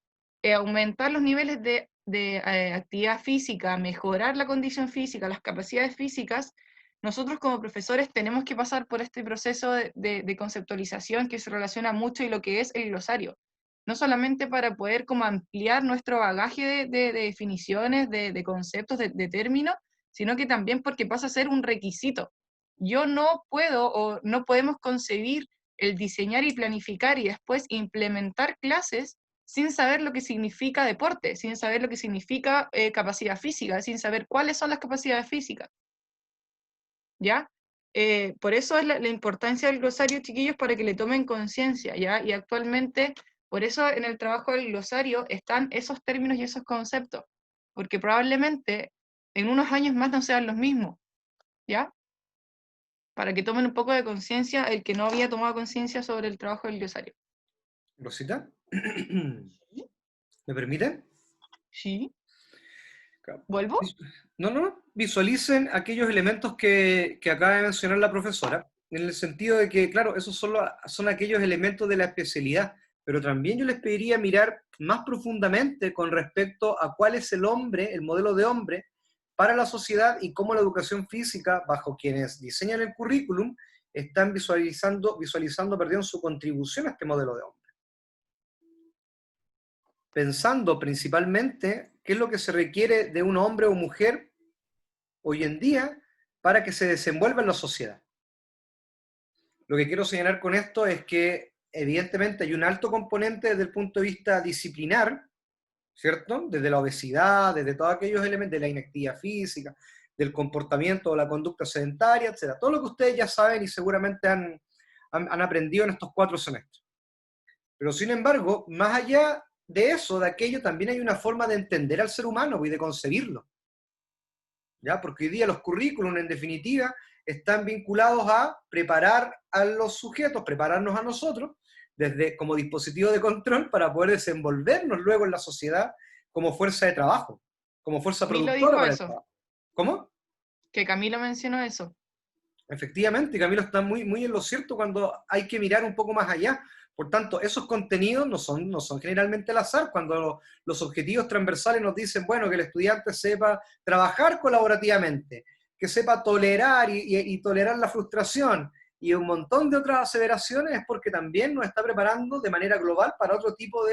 aumentar los niveles de actividad física, mejorar la condición física, las capacidades físicas, nosotros como profesores tenemos que pasar por este proceso de conceptualización que se relaciona mucho y lo que es el glosario. No solamente para poder como ampliar nuestro bagaje de definiciones, de conceptos, de términos, sino que también porque pasa a ser un requisito. Yo no puedo o no podemos concebir el diseñar y planificar y después implementar clases sin saber lo que significa deporte, sin saber lo que significa capacidad física, sin saber cuáles son las capacidades físicas. ¿Ya? Por eso es la importancia del glosario, chiquillos, para que le tomen conciencia, ¿ya? Y actualmente, por eso en el trabajo del glosario están esos términos y esos conceptos, porque probablemente en unos años más no sean los mismos, ¿ya? Para que tomen un poco de conciencia el que no había tomado conciencia sobre el trabajo del glosario. Rosita, ¿me permite? Sí. Claro. ¿Vuelvo? No. Visualicen aquellos elementos que acaba de mencionar la profesora, en el sentido de que, claro, esos son aquellos elementos de la especialidad, pero también yo les pediría mirar más profundamente con respecto a cuál es el hombre, el modelo de hombre para la sociedad y cómo la educación física, bajo quienes diseñan el currículum, están visualizando su contribución a este modelo de hombre. Pensando principalmente qué es lo que se requiere de un hombre o mujer hoy en día para que se desenvuelva en la sociedad. Lo que quiero señalar con esto es que evidentemente hay un alto componente desde el punto de vista disciplinar, ¿cierto? Desde la obesidad, desde todos aquellos elementos, de la inactividad física, del comportamiento o la conducta sedentaria, etc. Todo lo que ustedes ya saben y seguramente han aprendido en estos 4 semestres. Pero sin embargo, más allá de eso, de aquello, también hay una forma de entender al ser humano y de concebirlo. ¿Ya? Porque hoy día los currículums, en definitiva, están vinculados a preparar a los sujetos, prepararnos a nosotros, desde como dispositivo de control para poder desenvolvernos luego en la sociedad como fuerza de trabajo, como fuerza Camilo productora dijo para el eso, trabajo. ¿Cómo? que Camilo mencionó eso. Efectivamente, Camilo está muy en lo cierto cuando hay que mirar un poco más allá. Por tanto, esos contenidos no son generalmente al azar. Cuando los objetivos transversales nos dicen, bueno, que el estudiante sepa trabajar colaborativamente, que sepa tolerar y tolerar la frustración y un montón de otras aseveraciones, es porque también nos está preparando de manera global para otro tipo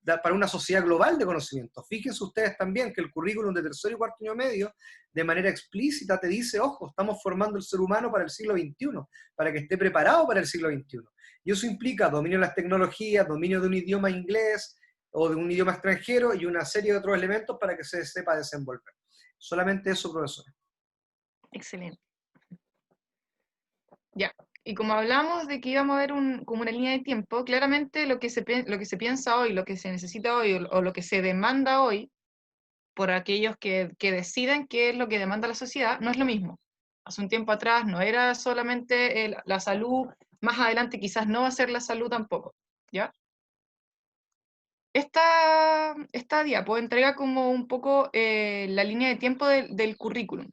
para una sociedad global de conocimiento. Fíjense ustedes también que el currículum de tercero y cuarto año medio, de manera explícita, te dice, ojo, estamos formando el ser humano para el siglo XXI, para que esté preparado para el siglo XXI. Y eso implica dominio de las tecnologías, dominio de un idioma inglés o de un idioma extranjero y una serie de otros elementos para que se sepa desenvolver. Solamente eso, profesor. Excelente. Ya. Y como hablamos de que íbamos a ver como una línea de tiempo, claramente lo que se piensa hoy, lo que se necesita hoy o lo que se demanda hoy por aquellos que deciden qué es lo que demanda la sociedad, no es lo mismo. Hace un tiempo atrás no era solamente la salud, más adelante quizás no va a ser la salud tampoco, ¿ya? Esta diapo entrega como un poco la línea de tiempo del currículum.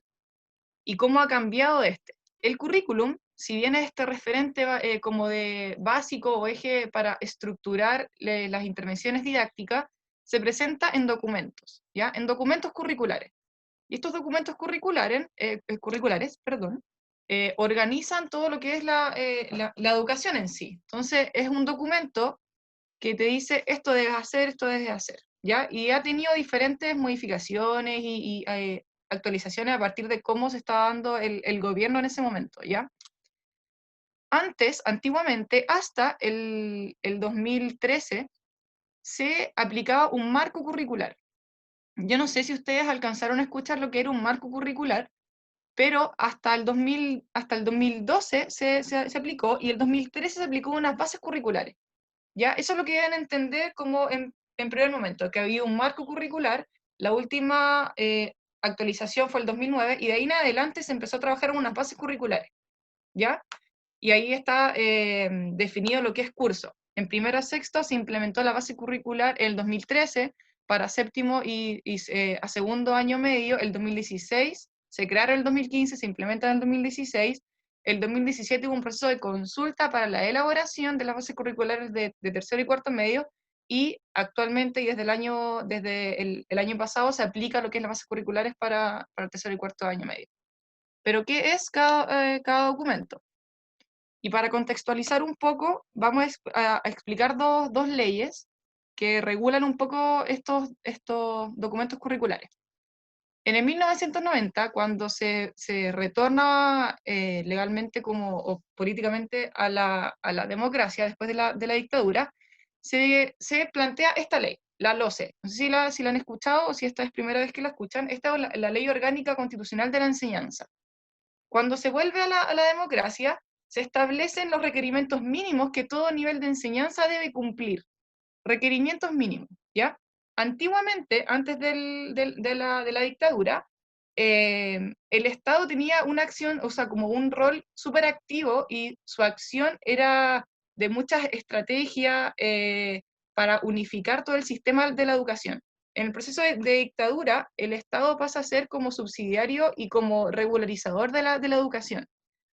y cómo ha cambiado este. El currículum, si bien es este referente como de básico o eje para estructurar las intervenciones didácticas, se presenta en documentos, ¿ya? En documentos curriculares. Y estos documentos curriculares, organizan todo lo que es la educación en sí. Entonces, es un documento que te dice esto debes hacer, esto debes hacer, ¿ya? Y ha tenido diferentes modificaciones y actualizaciones a partir de cómo se está dando el gobierno en ese momento, ¿ya? Antiguamente, hasta el 2013, se aplicaba un marco curricular. Yo no sé si ustedes alcanzaron a escuchar lo que era un marco curricular, pero hasta el 2012 se aplicó, y el 2013 se aplicó unas bases curriculares. ¿Ya? Eso es lo que deben entender como en primer momento, que había un marco curricular. La última actualización fue el 2009, y de ahí en adelante se empezó a trabajar en unas bases curriculares, ¿ya? Y ahí está definido lo que es curso. En primero a sexto se implementó la base curricular en el 2013, para séptimo y a segundo año medio el 2016, se crearon el 2015, se implementa en el 2016, el 2017 hubo un proceso de consulta para la elaboración de las bases curriculares de tercero y cuarto medio, y actualmente y desde el año pasado se aplica lo que es las bases curriculares para el tercero y cuarto año medio. Pero ¿qué es cada documento? Y para contextualizar un poco, vamos a explicar dos leyes que regulan un poco estos documentos curriculares. En el 1990, cuando se retorna legalmente o políticamente a la democracia después de la dictadura, se plantea esta ley, la LOCE. No sé si la han escuchado o si esta es primera vez que la escuchan. Esta es la Ley Orgánica Constitucional de la Enseñanza. Cuando se vuelve a la democracia, se establecen los requerimientos mínimos que todo nivel de enseñanza debe cumplir. Requerimientos mínimos, ¿ya? Antiguamente, antes de la dictadura, el Estado tenía una acción, o sea, como un rol súper activo, y su acción era de muchas estrategias para unificar todo el sistema de la educación. En el proceso de dictadura, el Estado pasa a ser como subsidiario y como regularizador de la educación.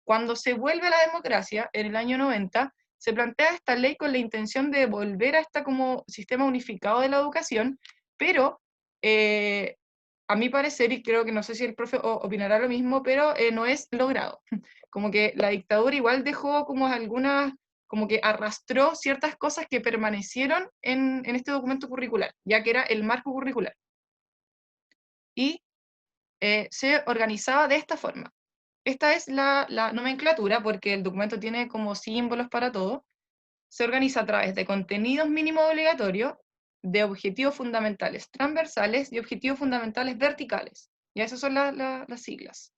Cuando se vuelve a la democracia, en el año 90, se plantea esta ley con la intención de volver a este como sistema unificado de la educación, pero a mi parecer, y creo que no sé si el profe opinará lo mismo, pero no es logrado. Como que la dictadura igual dejó como algunas, como que arrastró ciertas cosas que permanecieron en este documento curricular, ya que era el marco curricular. Y se organizaba de esta forma. Esta es la nomenclatura, porque el documento tiene como símbolos para todo. Se organiza a través de contenidos mínimos obligatorios, de objetivos fundamentales transversales y objetivos fundamentales verticales. Y esas son las siglas.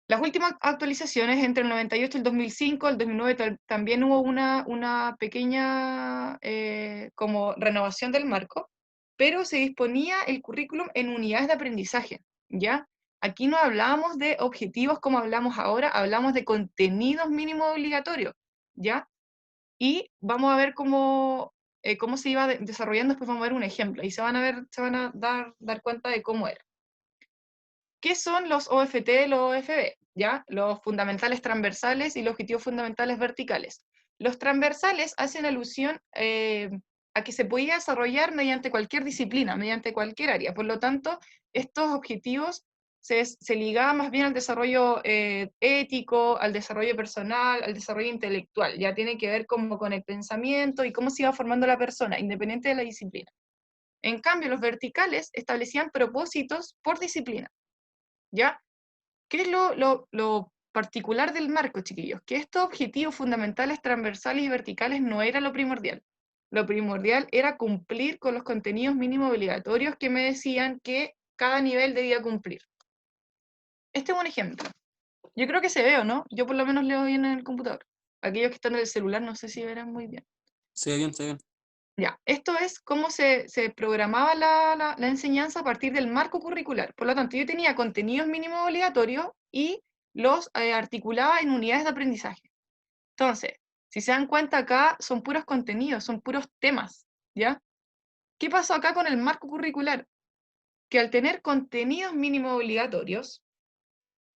Las últimas actualizaciones entre el 98 y el 2005, el 2009 también hubo una pequeña como renovación del marco, pero se disponía el currículum en unidades de aprendizaje, ¿ya? Aquí no hablábamos de objetivos como hablamos ahora, hablamos de contenidos mínimos obligatorios, ¿ya? Y vamos a ver cómo se iba desarrollando. Después vamos a ver un ejemplo, y se van a dar cuenta de cómo era. ¿Qué son los OFT y los OFB? ¿Ya? Los fundamentales transversales y los objetivos fundamentales verticales. Los transversales hacen alusión a que se podía desarrollar mediante cualquier disciplina, mediante cualquier área. Por lo tanto, estos objetivos se ligaban más bien al desarrollo ético, al desarrollo personal, al desarrollo intelectual. Ya tiene que ver como con el pensamiento y cómo se iba formando la persona, independiente de la disciplina. En cambio, los verticales establecían propósitos por disciplina. ¿Ya? ¿Qué es lo particular del marco, chiquillos? Que estos objetivos fundamentales, transversales y verticales no era lo primordial. Lo primordial era cumplir con los contenidos mínimos obligatorios que me decían que cada nivel debía cumplir. Este es un ejemplo. Yo creo que se ve, ¿o no? Yo por lo menos leo bien en el computador. Aquellos que están en el celular no sé si verán muy bien. Sí, bien, está bien. Ya, esto es cómo se programaba la enseñanza a partir del marco curricular. Por lo tanto, yo tenía contenidos mínimos obligatorios y los articulaba en unidades de aprendizaje. Entonces, si se dan cuenta acá, son puros contenidos, son puros temas, ¿ya? ¿Qué pasó acá con el marco curricular? Que al tener contenidos mínimos obligatorios,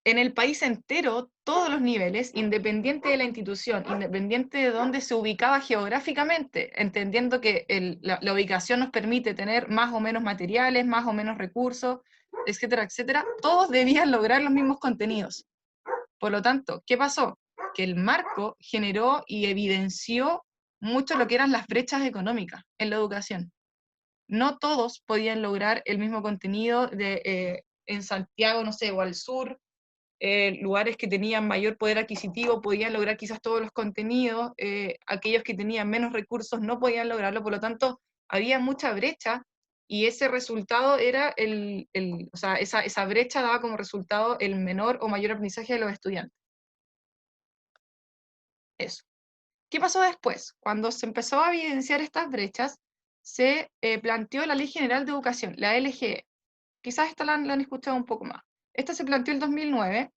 en el país entero, todos los niveles, independiente de la institución, independiente de dónde se ubicaba geográficamente, entendiendo que la ubicación nos permite tener más o menos materiales, más o menos recursos, etcétera, etcétera, todos debían lograr los mismos contenidos. Por lo tanto, ¿qué pasó? Que el marco generó y evidenció mucho lo que eran las brechas económicas en la educación. No todos podían lograr el mismo contenido en Santiago, no sé, o al sur. Lugares que tenían mayor poder adquisitivo podían lograr quizás todos los contenidos, aquellos que tenían menos recursos no podían lograrlo, por lo tanto, había mucha brecha, y ese resultado era o sea, esa brecha daba como resultado el menor o mayor aprendizaje de los estudiantes. Eso. ¿Qué pasó después? Cuando se empezó a evidenciar estas brechas, se planteó la Ley General de Educación, la LGE. Quizás esta la han escuchado un poco más. Esta se planteó en 2009,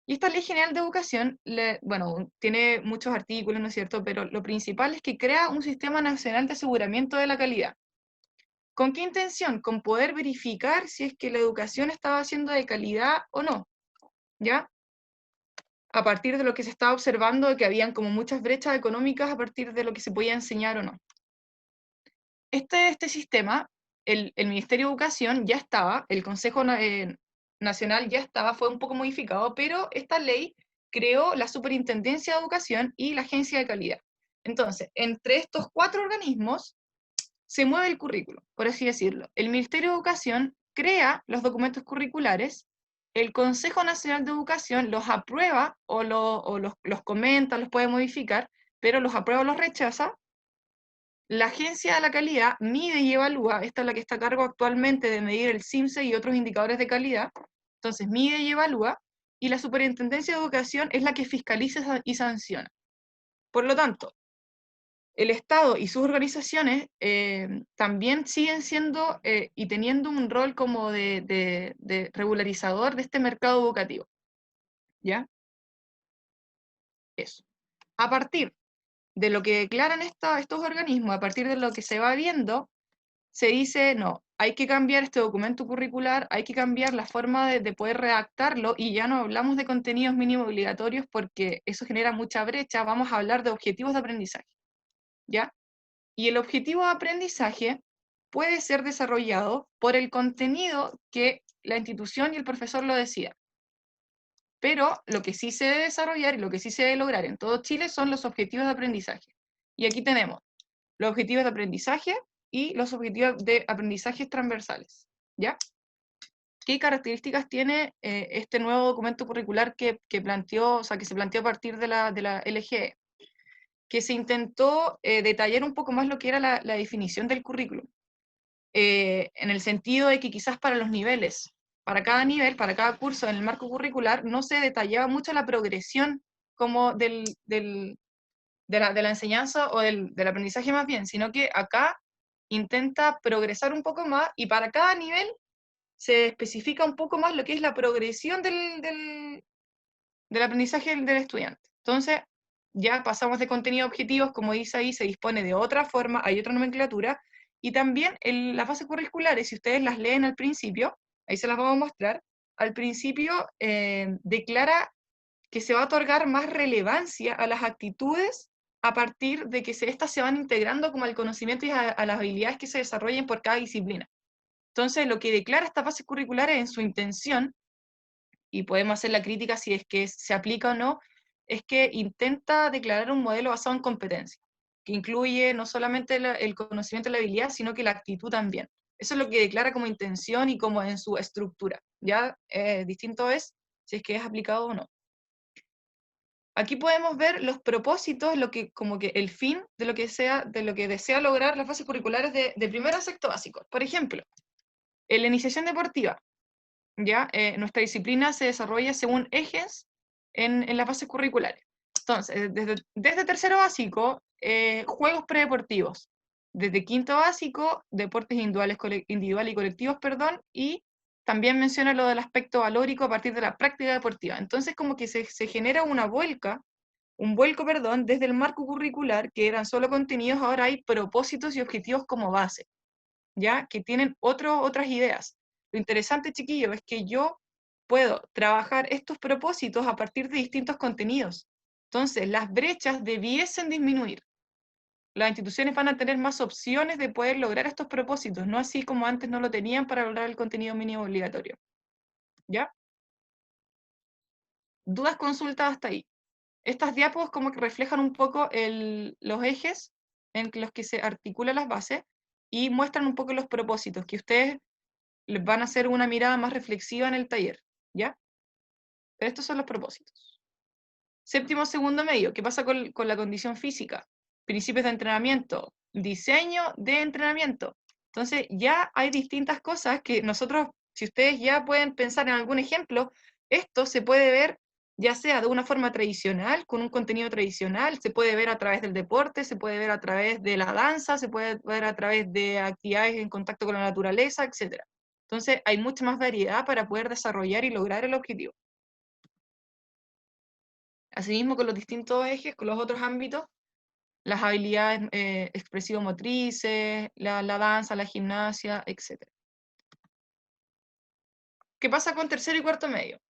y esta Ley General de Educación, bueno, tiene muchos artículos, ¿no es cierto?, pero lo principal es que crea un sistema nacional de aseguramiento de la calidad. ¿Con qué intención? Con poder verificar si es que la educación estaba siendo de calidad o no, ¿ya? A partir de lo que se estaba observando, de que habían como muchas brechas económicas a partir de lo que se podía enseñar o no. Este sistema, el Ministerio de Educación ya estaba, el Consejo Nacional ya estaba, fue un poco modificado, pero esta ley creó la Superintendencia de Educación y la Agencia de Calidad. Entonces, entre estos 4 organismos se mueve el currículo, por así decirlo. El Ministerio de Educación crea los documentos curriculares, el Consejo Nacional de Educación los aprueba o los comenta, los puede modificar, pero los aprueba o los rechaza. La Agencia de la Calidad mide y evalúa, esta es la que está a cargo actualmente de medir el CIMSE y otros indicadores de calidad, entonces mide y evalúa, y la Superintendencia de Educación es la que fiscaliza y sanciona. Por lo tanto, el Estado y sus organizaciones también siguen siendo y teniendo un rol como de regularizador de este mercado educativo. ¿Ya? Eso. A partir de lo que declaran estos organismos, a partir de lo que se va viendo, se dice, no, hay que cambiar este documento curricular, hay que cambiar la forma de poder redactarlo, y ya no hablamos de contenidos mínimos obligatorios porque eso genera mucha brecha, vamos a hablar de objetivos de aprendizaje, ¿ya? Y el objetivo de aprendizaje puede ser desarrollado por el contenido que la institución y el profesor lo decidan. Pero lo que sí se debe desarrollar y lo que sí se debe lograr en todo Chile son los objetivos de aprendizaje. Y aquí tenemos los objetivos de aprendizaje y los objetivos de aprendizaje transversales, ¿ya? ¿Qué características tiene este nuevo documento curricular que planteó, o sea, que se planteó a partir de la LGE? Que se intentó detallar un poco más lo que era la definición del currículum, en el sentido de que quizás para los niveles, para cada nivel, para cada curso en el marco curricular, no se detallaba mucho la progresión como de la enseñanza o del aprendizaje más bien, sino que acá intenta progresar un poco más, y para cada nivel se especifica un poco más lo que es la progresión del aprendizaje del estudiante. Entonces, ya pasamos de contenido a objetivos, como dice ahí, se dispone de otra forma, hay otra nomenclatura, y también en las bases curriculares, si ustedes las leen al principio, ahí se las vamos a mostrar, al principio declara que se va a otorgar más relevancia a las actitudes a partir de que estas se van integrando como al conocimiento y a las habilidades que se desarrollen por cada disciplina. Entonces, lo que declara estas bases curriculares en su intención, y podemos hacer la crítica si es que se aplica o no, es que intenta declarar un modelo basado en competencia, que incluye no solamente el conocimiento y la habilidad, sino que la actitud también. Eso es lo que declara como intención y como en su estructura. Ya distinto es si es que es aplicado o no. Aquí podemos ver los propósitos, como que el fin de lo que desea lograr las bases curriculares de primero a sexto básico. Por ejemplo, en la iniciación deportiva, ¿ya? Nuestra disciplina se desarrolla según ejes en las bases curriculares. Entonces, desde tercero básico, juegos predeportivos. Desde quinto básico, deportes individual y colectivos, y también menciona lo del aspecto valórico a partir de la práctica deportiva. Entonces, como que se genera un vuelco, desde el marco curricular, que eran solo contenidos, ahora hay propósitos y objetivos como base, ¿ya? Que tienen otras ideas. Lo interesante, chiquillos, es que yo puedo trabajar estos propósitos a partir de distintos contenidos. Entonces, las brechas debiesen disminuir. Las instituciones van a tener más opciones de poder lograr estos propósitos, no así como antes no lo tenían para lograr el contenido mínimo obligatorio. ¿Ya? ¿Dudas, consultas hasta ahí? Estas diapos como que reflejan un poco los ejes en los que se articulan las bases y muestran un poco los propósitos, que ustedes les van a hacer una mirada más reflexiva en el taller, ¿ya? Pero estos son los propósitos. Séptimo, segundo medio, ¿qué pasa con la condición física? Principios de entrenamiento, diseño de entrenamiento. Entonces ya hay distintas cosas que nosotros, si ustedes ya pueden pensar en algún ejemplo, esto se puede ver ya sea de una forma tradicional, con un contenido tradicional, se puede ver a través del deporte, se puede ver a través de la danza, se puede ver a través de actividades en contacto con la naturaleza, etc. Entonces hay mucha más variedad para poder desarrollar y lograr el objetivo. Asimismo, con los distintos ejes, con los otros ámbitos, las habilidades expresivo-motrices, la danza, la gimnasia, etc. ¿Qué pasa con tercero y cuarto medio?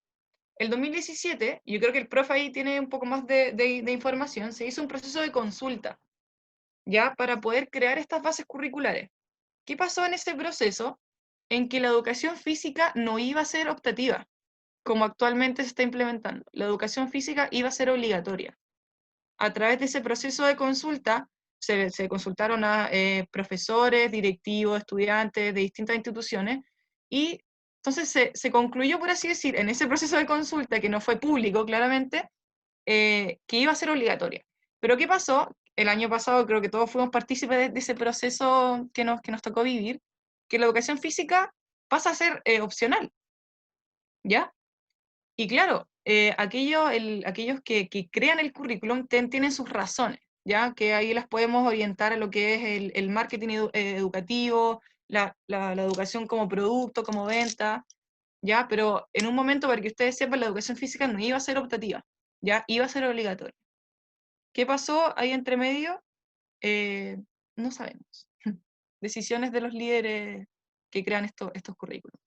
El 2017, yo creo que el profe ahí tiene un poco más de información, se hizo un proceso de consulta, ya, para poder crear estas bases curriculares. ¿Qué pasó en ese proceso? En que la educación física no iba a ser optativa, como actualmente se está implementando. La educación física iba a ser obligatoria. A través de ese proceso de consulta, se consultaron a profesores, directivos, estudiantes de distintas instituciones, y entonces se concluyó, por así decir, en ese proceso de consulta, que no fue público claramente, que iba a ser obligatoria. Pero ¿qué pasó? El año pasado creo que todos fuimos partícipes de ese proceso que nos tocó vivir, que la educación física pasa a ser opcional, ¿ya? Y claro, aquellos que crean el currículum tienen sus razones, ¿ya? Que ahí las podemos orientar a lo que es el marketing educativo, la educación como producto, como venta, ¿ya? Pero en un momento, para que ustedes sepan, la educación física no iba a ser optativa, ¿ya? Iba a ser obligatoria. ¿Qué pasó ahí entre medio? No sabemos. Decisiones de los líderes que crean estos currículums.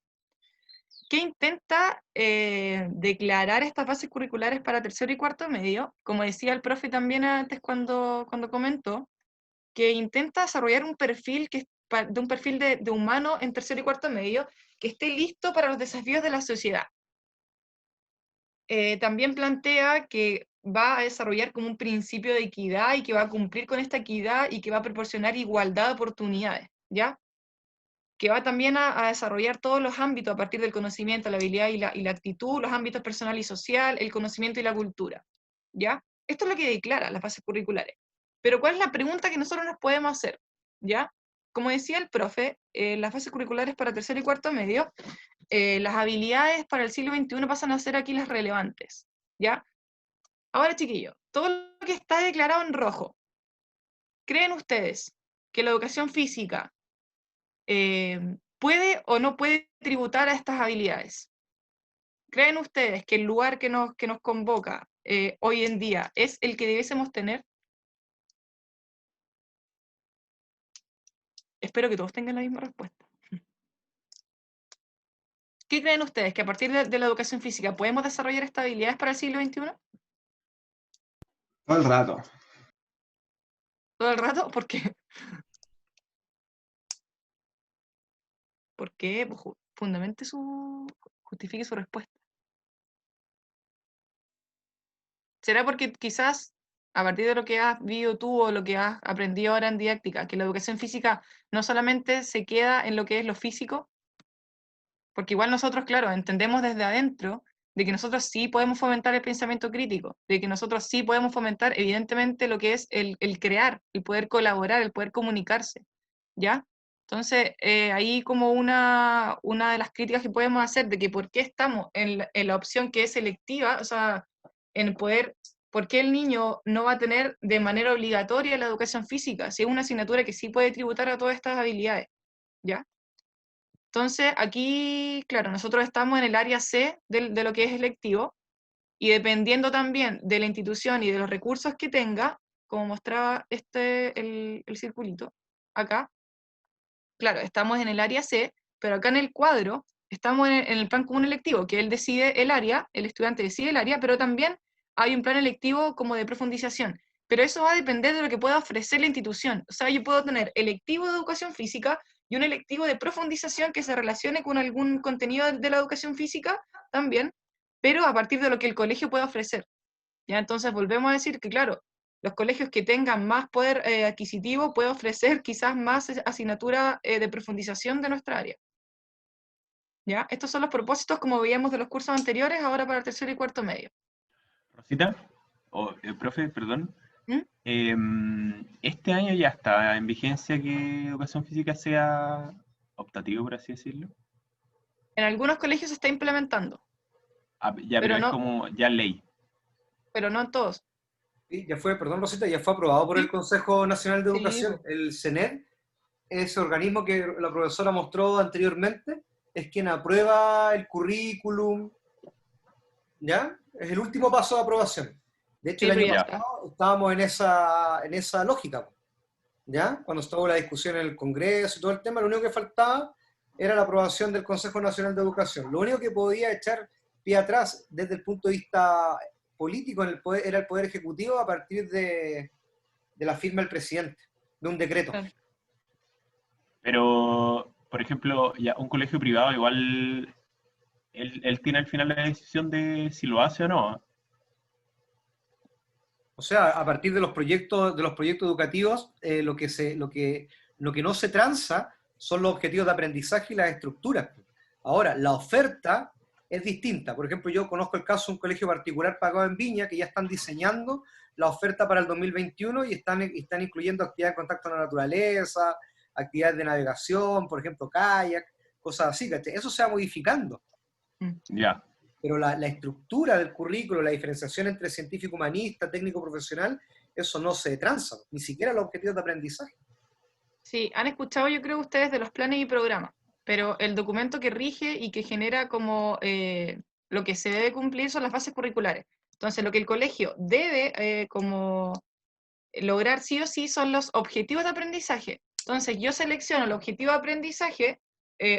¿Qué intenta declarar estas bases curriculares para tercero y cuarto medio? Como decía el profe también antes cuando comentó, que intenta desarrollar un perfil, de humano en tercero y cuarto medio que esté listo para los desafíos de la sociedad. También plantea que va a desarrollar como un principio de equidad y que va a cumplir con esta equidad y que va a proporcionar igualdad de oportunidades, ¿ya? Que va también a desarrollar todos los ámbitos a partir del conocimiento, la habilidad y la actitud, los ámbitos personal y social, el conocimiento y la cultura, ¿ya? Esto es lo que declara las bases curriculares. Pero ¿cuál es la pregunta que nosotros nos podemos hacer? ¿Ya? Como decía el profe, las bases curriculares para tercero y cuarto medio, las habilidades para el siglo XXI pasan a ser aquí las relevantes, ¿ya? Ahora, chiquillos, todo lo que está declarado en rojo, ¿creen ustedes que la educación física puede o no puede tributar a estas habilidades? ¿Creen ustedes que el lugar que nos convoca hoy en día es el que debiésemos tener? Espero que todos tengan la misma respuesta. ¿Qué creen ustedes? ¿Que a partir de la educación física podemos desarrollar estas habilidades para el siglo XXI? Todo el rato. ¿Todo el rato? ¿Por qué? ¿Por qué? Pues, justifique su respuesta. ¿Será porque quizás, a partir de lo que has vivido tú o lo que has aprendido ahora en didáctica, que la educación física no solamente se queda en lo que es lo físico? Porque igual nosotros, claro, entendemos desde adentro de que nosotros sí podemos fomentar el pensamiento crítico, de que nosotros sí podemos fomentar, evidentemente, lo que es el crear, el poder colaborar, el poder comunicarse, ¿ya? Entonces, ahí como una de las críticas que podemos hacer de que por qué estamos en la opción que es selectiva, o sea, en poder, ¿por qué el niño no va a tener de manera obligatoria la educación física? Si es una asignatura que sí puede tributar a todas estas habilidades, ¿ya? Entonces, aquí, claro, nosotros estamos en el área C de lo que es electivo, y dependiendo también de la institución y de los recursos que tenga, como mostraba el circulito, acá, claro, estamos en el área C, pero acá en el cuadro Estamos en el plan común electivo, que él decide el área, el estudiante decide el área, pero también hay un plan electivo como de profundización. Pero eso va a depender de lo que pueda ofrecer la institución. O sea, yo puedo tener electivo de educación física y un electivo de profundización que se relacione con algún contenido de la educación física también, pero a partir de lo que el colegio pueda ofrecer. ¿Ya? Entonces volvemos a decir que, claro, los colegios que tengan más poder adquisitivo pueden ofrecer quizás más asignatura de profundización de nuestra área. ¿Ya? Estos son los propósitos, como veíamos de los cursos anteriores, ahora para el tercero y cuarto medio. Rosita, profe, perdón. ¿Mm? Este año ya está en vigencia que educación física sea optativo, por así decirlo. En algunos colegios se está implementando. Ya, pero es no, como ya ley. Pero no en todos. Sí, ya fue, perdón Rosita, ya fue aprobado por el Consejo Nacional de Sí, Educación, el CNED, ese organismo que la profesora mostró anteriormente, es quien aprueba el currículum, ¿ya? Es el último paso de aprobación. De hecho, Sí, el pero año ya pasado estábamos en esa lógica, ¿ya? Cuando estuvo la discusión en el Congreso y todo el tema, lo único que faltaba era la aprobación del Consejo Nacional de Educación. Lo único que podía echar pie atrás desde el punto de vista político en el poder, era el Poder Ejecutivo a partir de la firma del presidente, de un decreto. Claro. Pero, por ejemplo, ya un colegio privado igual, él tiene al final la decisión de si lo hace o no. O sea, a partir de los proyectos educativos, lo que no se transa son los objetivos de aprendizaje y las estructuras. Ahora, la oferta es distinta. Por ejemplo, yo conozco el caso de un colegio particular pagado en Viña que ya están diseñando la oferta para el 2021 y están incluyendo actividades de contacto con la naturaleza, actividades de navegación, por ejemplo, kayak, cosas así, ¿cachai? Eso se va modificando. Ya. Pero la estructura del currículo, la diferenciación entre científico humanista, técnico profesional, eso no se transa, ni siquiera los objetivos de aprendizaje. Sí, han escuchado yo creo ustedes de los planes y programas, pero el documento que rige y que genera como lo que se debe cumplir son las bases curriculares. Entonces, lo que el colegio debe como lograr sí o sí son los objetivos de aprendizaje. Entonces, yo selecciono el objetivo de aprendizaje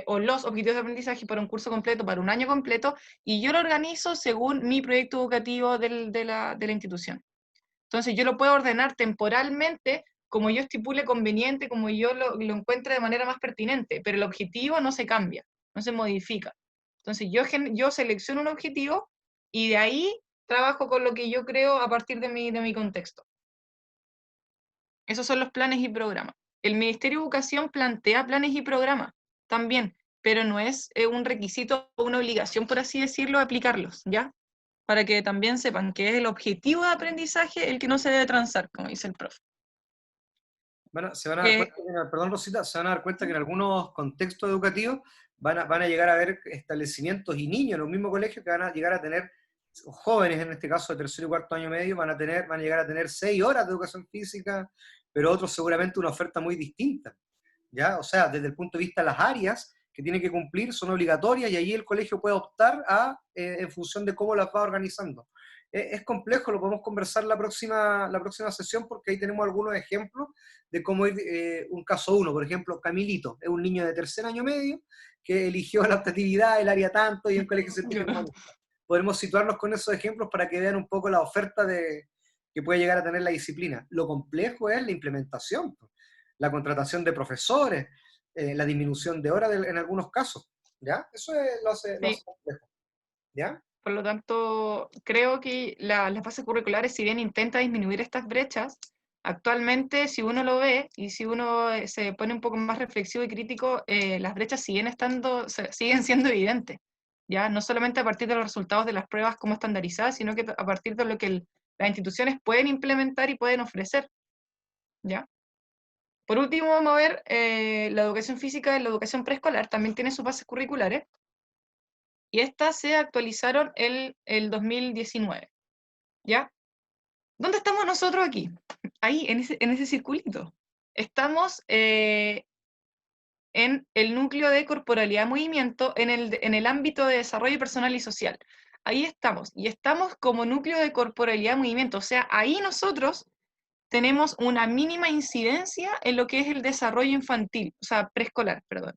o los objetivos de aprendizaje para un curso completo, para un año completo, y yo lo organizo según mi proyecto educativo de la institución. Entonces, yo lo puedo ordenar temporalmente como yo estipule conveniente, como yo lo encuentre de manera más pertinente, pero el objetivo no se cambia, no se modifica. Entonces, yo selecciono un objetivo y de ahí trabajo con lo que yo creo a partir de mi contexto. Esos son los planes y programas. El Ministerio de Educación plantea planes y programas también, pero no es un requisito o una obligación, por así decirlo, aplicarlos, ¿ya? Para que también sepan que es el objetivo de aprendizaje el que no se debe transar, como dice el profe. Bueno, se van a dar cuenta perdón Rosita, se van a dar cuenta que en algunos contextos educativos van a llegar a haber establecimientos y niños en los mismos colegios que van a llegar a tener, jóvenes en este caso de tercero y cuarto año medio, van a llegar a tener 6 horas de educación física, pero otros seguramente una oferta muy distinta, ¿ya? O sea, desde el punto de vista de las áreas que tienen que cumplir son obligatorias y allí el colegio puede optar en función de cómo las va organizando. Es complejo, lo podemos conversar la próxima sesión porque ahí tenemos algunos ejemplos de cómo ir, un caso uno, por ejemplo, Camilito, es un niño de tercer año medio que eligió la optatividad, el área tanto y un colegio científico humanista. Podemos situarnos con esos ejemplos para que vean un poco la oferta que puede llegar a tener la disciplina. Lo complejo es la implementación, la contratación de profesores, la disminución de horas en algunos casos, ¿ya? Eso lo hace complejo, ¿ya? Por lo tanto, creo que las bases curriculares, si bien intenta disminuir estas brechas, actualmente, si uno lo ve y si uno se pone un poco más reflexivo y crítico, las brechas siguen siendo evidentes, ¿ya? No solamente a partir de los resultados de las pruebas como estandarizadas, sino que a partir de lo que las instituciones pueden implementar y pueden ofrecer, ¿ya? Por último, vamos a ver la educación física y la educación preescolar, también tiene sus bases curriculares, y estas se actualizaron el 2019, ¿ya? ¿Dónde estamos nosotros aquí? Ahí, en ese circulito. Estamos en el núcleo de corporalidad y movimiento en el ámbito de desarrollo personal y social. Ahí estamos, y estamos como núcleo de corporalidad y movimiento, o sea, ahí nosotros tenemos una mínima incidencia en lo que es el desarrollo infantil, o sea, preescolar, perdón.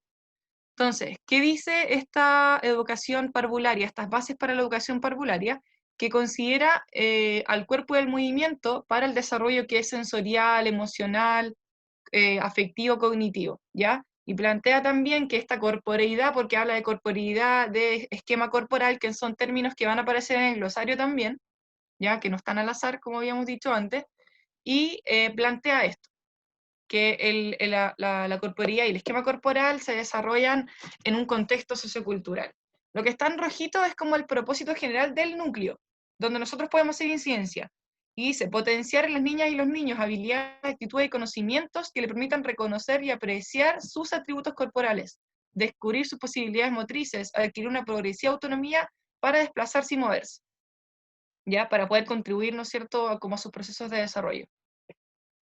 Entonces, ¿qué dice esta educación parvularia, estas bases para la educación parvularia? Que considera al cuerpo del movimiento para el desarrollo que es sensorial, emocional, afectivo, cognitivo, ¿ya? Y plantea también que esta corporeidad, porque habla de corporeidad, de esquema corporal, que son términos que van a aparecer en el glosario también, ¿ya? Que no están al azar, como habíamos dicho antes, y plantea esto, que la corporeidad y el esquema corporal se desarrollan en un contexto sociocultural. Lo que está en rojito es como el propósito general del núcleo, donde nosotros podemos hacer incidencia. Y dice, potenciar en las niñas y los niños habilidades, actitudes y conocimientos que le permitan reconocer y apreciar sus atributos corporales, descubrir sus posibilidades motrices, adquirir una progresiva autonomía para desplazarse y moverse, ¿ya? Para poder contribuir, ¿no es cierto?, como a sus procesos de desarrollo.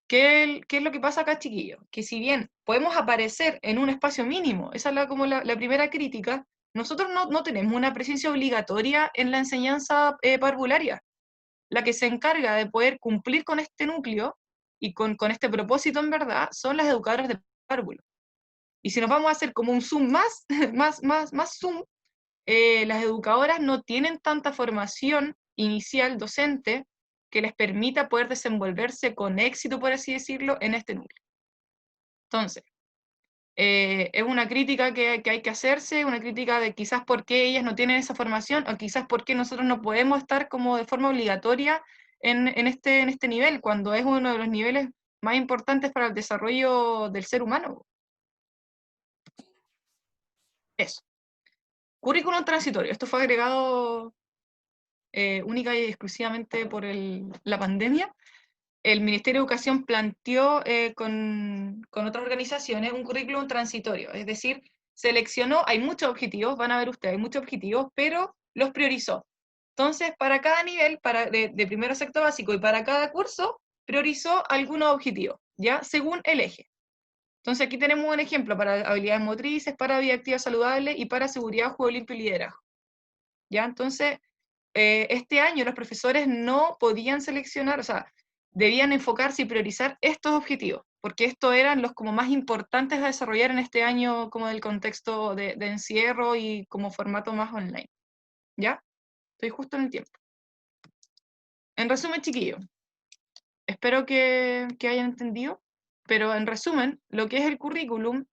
¿Qué es lo que pasa acá, chiquillos? Que si bien podemos aparecer en un espacio mínimo, esa es como la primera crítica, nosotros no tenemos una presencia obligatoria en la enseñanza parvularia. La que se encarga de poder cumplir con este núcleo y con este propósito en verdad son las educadoras de párvulo. Y si nos vamos a hacer como un zoom más, más zoom, las educadoras no tienen tanta formación inicial docente que les permita poder desenvolverse con éxito, por así decirlo, en este núcleo. Entonces, es una crítica que hay que hacerse, una crítica de quizás por qué ellas no tienen esa formación, o quizás por qué nosotros no podemos estar como de forma obligatoria en este nivel, cuando es uno de los niveles más importantes para el desarrollo del ser humano. Eso. Currículum transitorio. Esto fue agregado única y exclusivamente por la pandemia. El Ministerio de Educación planteó con otras organizaciones un currículum transitorio, es decir, seleccionó, hay muchos objetivos, van a ver ustedes, hay muchos objetivos, pero los priorizó. Entonces, para cada nivel, de primero a sexto básico y para cada curso, priorizó algunos objetivos, ¿ya? Según el eje. Entonces, aquí tenemos un ejemplo para habilidades motrices, para vida activa saludable y para seguridad, juego limpio y liderazgo, ¿ya? Entonces, este año los profesores no podían seleccionar, o sea, debían enfocarse y priorizar estos objetivos, porque estos eran los como más importantes a desarrollar en este año como del contexto de encierro y como formato más online. ¿Ya? Estoy justo en el tiempo. En resumen, chiquillos, espero que hayan entendido, pero en resumen, lo que es el currículum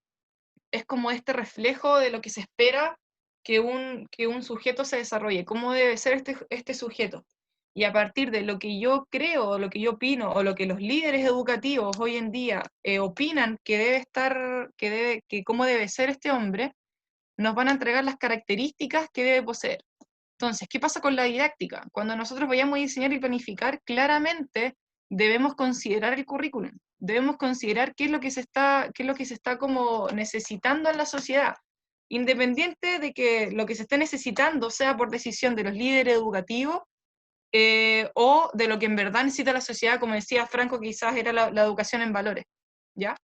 es como este reflejo de lo que se espera que un sujeto se desarrolle, cómo debe ser este sujeto. Y a partir de lo que yo creo, o lo que yo opino, o lo que los líderes educativos hoy en día opinan que debe estar, cómo debe ser este hombre, nos van a entregar las características que debe poseer. Entonces, ¿qué pasa con la didáctica? Cuando nosotros vayamos a diseñar y planificar, claramente debemos considerar el currículum, debemos considerar qué es lo que se está como necesitando en la sociedad, independiente de que lo que se esté necesitando sea por decisión de los líderes educativos o de lo que en verdad necesita la sociedad, como decía Franco, quizás era la educación en valores, ¿ya?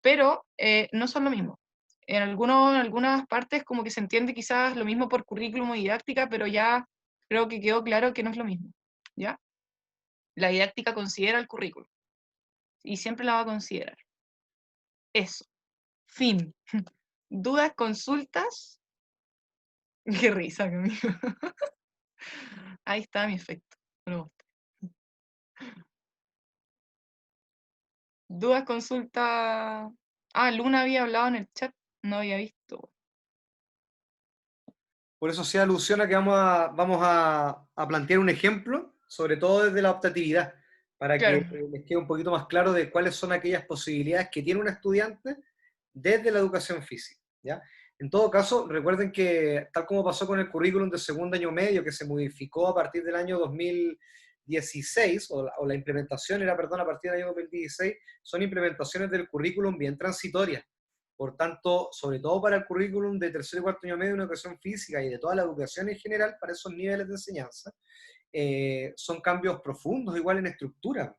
Pero no son lo mismo. En algunas partes como que se entiende quizás lo mismo por currículum y didáctica, pero ya creo que quedó claro que no es lo mismo, ¿ya? La didáctica considera el currículum y siempre la va a considerar. Eso. Fin. ¿Dudas, consultas? Qué risa, conmigo. Ahí está mi efecto. Bueno, ¿dudas, consultas? Ah, Luna había hablado en el chat, no había visto. Por eso se alusiona que vamos a plantear un ejemplo, sobre todo desde la optatividad, para Claro. que les quede un poquito más claro de cuáles son aquellas posibilidades que tiene un estudiante desde la educación física, ¿ya? En todo caso, recuerden que, tal como pasó con el currículum de segundo año medio, que se modificó a partir del año 2016, o la implementación era, perdón, a partir del año 2016, son implementaciones del currículum bien transitorias. Por tanto, sobre todo para el currículum de tercer y cuarto año medio de educación física y de toda la educación en general, para esos niveles de enseñanza, son cambios profundos, igual en estructura.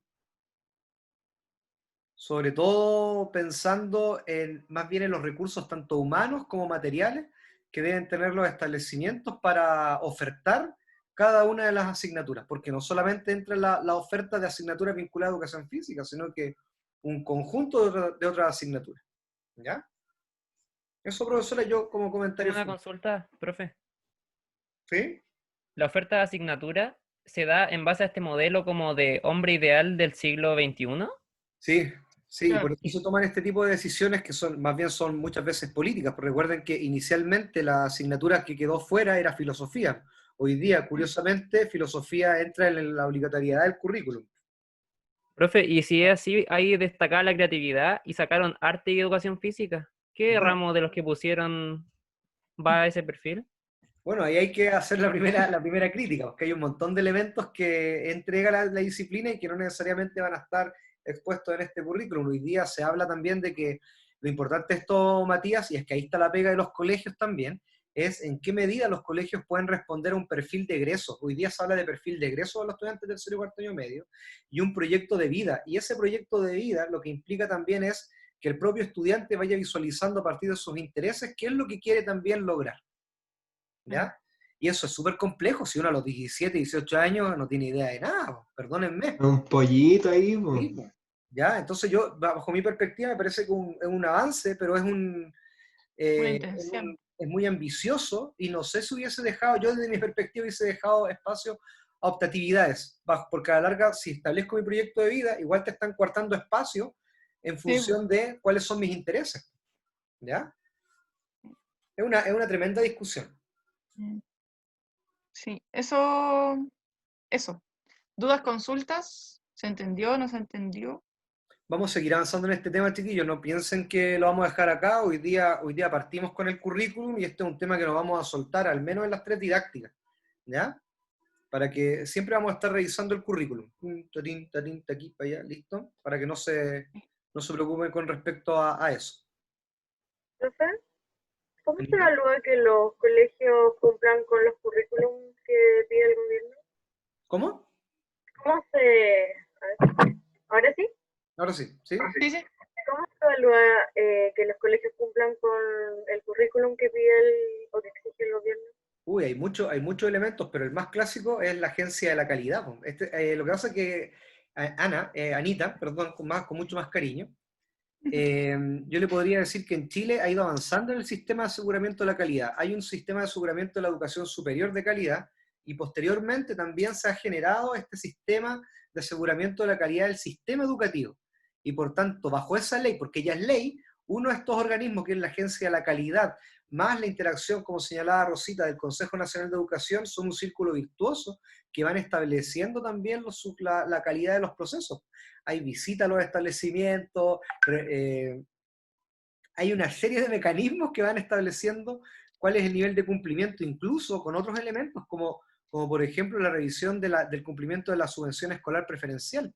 Sobre todo pensando más bien en los recursos tanto humanos como materiales que deben tener los establecimientos para ofertar cada una de las asignaturas, porque no solamente entra la oferta de asignaturas vinculadas a educación física, sino que un conjunto de otras asignaturas. ¿Ya? Eso, profesora, yo como comentario. Una consulta, profe. ¿Sí? La oferta de asignatura se da en base a este modelo como de hombre ideal del siglo XXI. Sí, sí, y Claro. por eso se toman este tipo de decisiones que son, más bien son muchas veces políticas, porque recuerden que inicialmente la asignatura que quedó fuera era filosofía. Hoy día, curiosamente, filosofía entra en la obligatoriedad del currículum. Profe, y si es así, ahí destacaba la creatividad y sacaron arte y educación física. ¿Qué Bueno, ramo de los que pusieron va a ese perfil? bueno, ahí hay que hacer la primera crítica, porque hay un montón de elementos que entrega la disciplina y que no necesariamente van a estar expuestos en este currículum. Hoy día se habla también de que lo importante de esto, Matías, y es que ahí está la pega de los colegios también, es en qué medida los colegios pueden responder a un perfil de egreso. Hoy día se habla de perfil de egreso de los estudiantes del tercero y cuarto año medio, y un proyecto de vida. Y ese proyecto de vida lo que implica también es que el propio estudiante vaya visualizando a partir de sus intereses qué es lo que quiere también lograr. ¿Ya? Y eso es súper complejo, si uno a los 17, 18 años no tiene idea de nada, perdónenme. Un pollito ahí, po. Sí, po. ¿Ya? Entonces yo, bajo mi perspectiva, me parece que es un avance, pero es Una intención. es muy ambicioso y no sé si hubiese dejado, yo desde mi perspectiva hubiese dejado espacio a optatividades, porque a la larga, si establezco mi proyecto de vida, igual te están coartando espacio en función de cuáles son mis intereses. ¿Ya? Es una tremenda discusión. Sí, eso. ¿Dudas, consultas? ¿Se entendió? ¿No se entendió? Vamos a seguir avanzando en este tema, chiquillos. No piensen que lo vamos a dejar acá. Hoy día partimos con el currículum y este es un tema que nos vamos a soltar, al menos en las 3 didácticas. ¿Ya? Para que siempre vamos a estar revisando el currículum. Tatín, tatín, aquí, para allá, listo. Para que no se preocupen con respecto a eso. Profe, ¿cómo se evalúa que los colegios cumplan con los currículums que pide el gobierno? ¿Cómo? ¿Cómo se... a ver, ¿ahora sí? Ahora sí, ¿sí? Sí, sí. ¿Cómo se evalúa que los colegios cumplan con el currículum que pide o que exige el gobierno? Uy, hay muchos elementos, pero el más clásico es la agencia de la calidad. Po. Lo que pasa es que Anita, perdón, con mucho más cariño, yo le podría decir que en Chile ha ido avanzando en el sistema de aseguramiento de la calidad. Hay un sistema de aseguramiento de la educación superior de calidad y posteriormente también se ha generado este sistema de aseguramiento de la calidad del sistema educativo. Y por tanto, bajo esa ley, porque ya es ley, uno de estos organismos, que es la Agencia de la Calidad, más la interacción, como señalaba Rosita, del Consejo Nacional de Educación, son un círculo virtuoso que van estableciendo también la calidad de los procesos. Hay visita a los establecimientos, hay una serie de mecanismos que van estableciendo cuál es el nivel de cumplimiento, incluso con otros elementos, como por ejemplo la revisión del cumplimiento de la subvención escolar preferencial,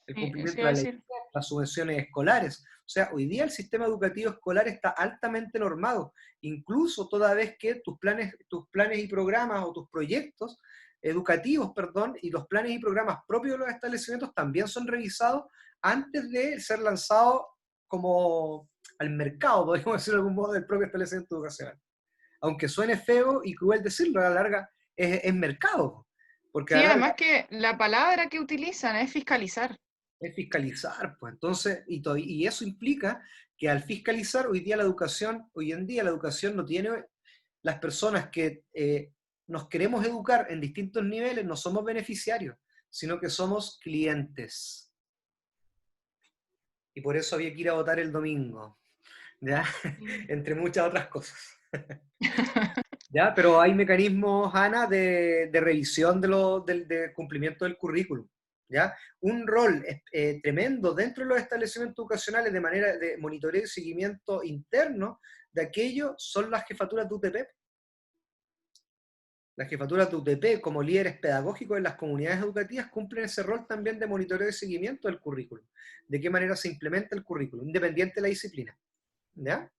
el cumplimiento de las subvenciones escolares. O sea, hoy día el sistema educativo escolar está altamente normado, incluso toda vez que tus planes y programas o tus proyectos educativos, y los planes y programas propios de los establecimientos también son revisados antes de ser lanzados como al mercado, podríamos decirlo de algún modo, del propio establecimiento educacional. Aunque suene feo y cruel decirlo, a la larga es mercado. Porque sí, además que la palabra que utilizan es fiscalizar. Es fiscalizar, pues entonces, y eso implica que al fiscalizar, hoy en día la educación no tiene, las personas que nos queremos educar en distintos niveles, no somos beneficiarios, sino que somos clientes. Y por eso había que ir a votar el domingo, ¿ya? Entre muchas otras cosas. ¿Ya? Pero hay mecanismos, Ana, de revisión del cumplimiento del currículum. ¿Ya? Un rol tremendo dentro de los establecimientos educacionales de manera de monitoreo y seguimiento interno de aquello son las jefaturas de UTP. Las jefaturas de UTP, como líderes pedagógicos en las comunidades educativas, cumplen ese rol también de monitoreo y seguimiento del currículum. De qué manera se implementa el currículum, independiente de la disciplina. ¿Ya?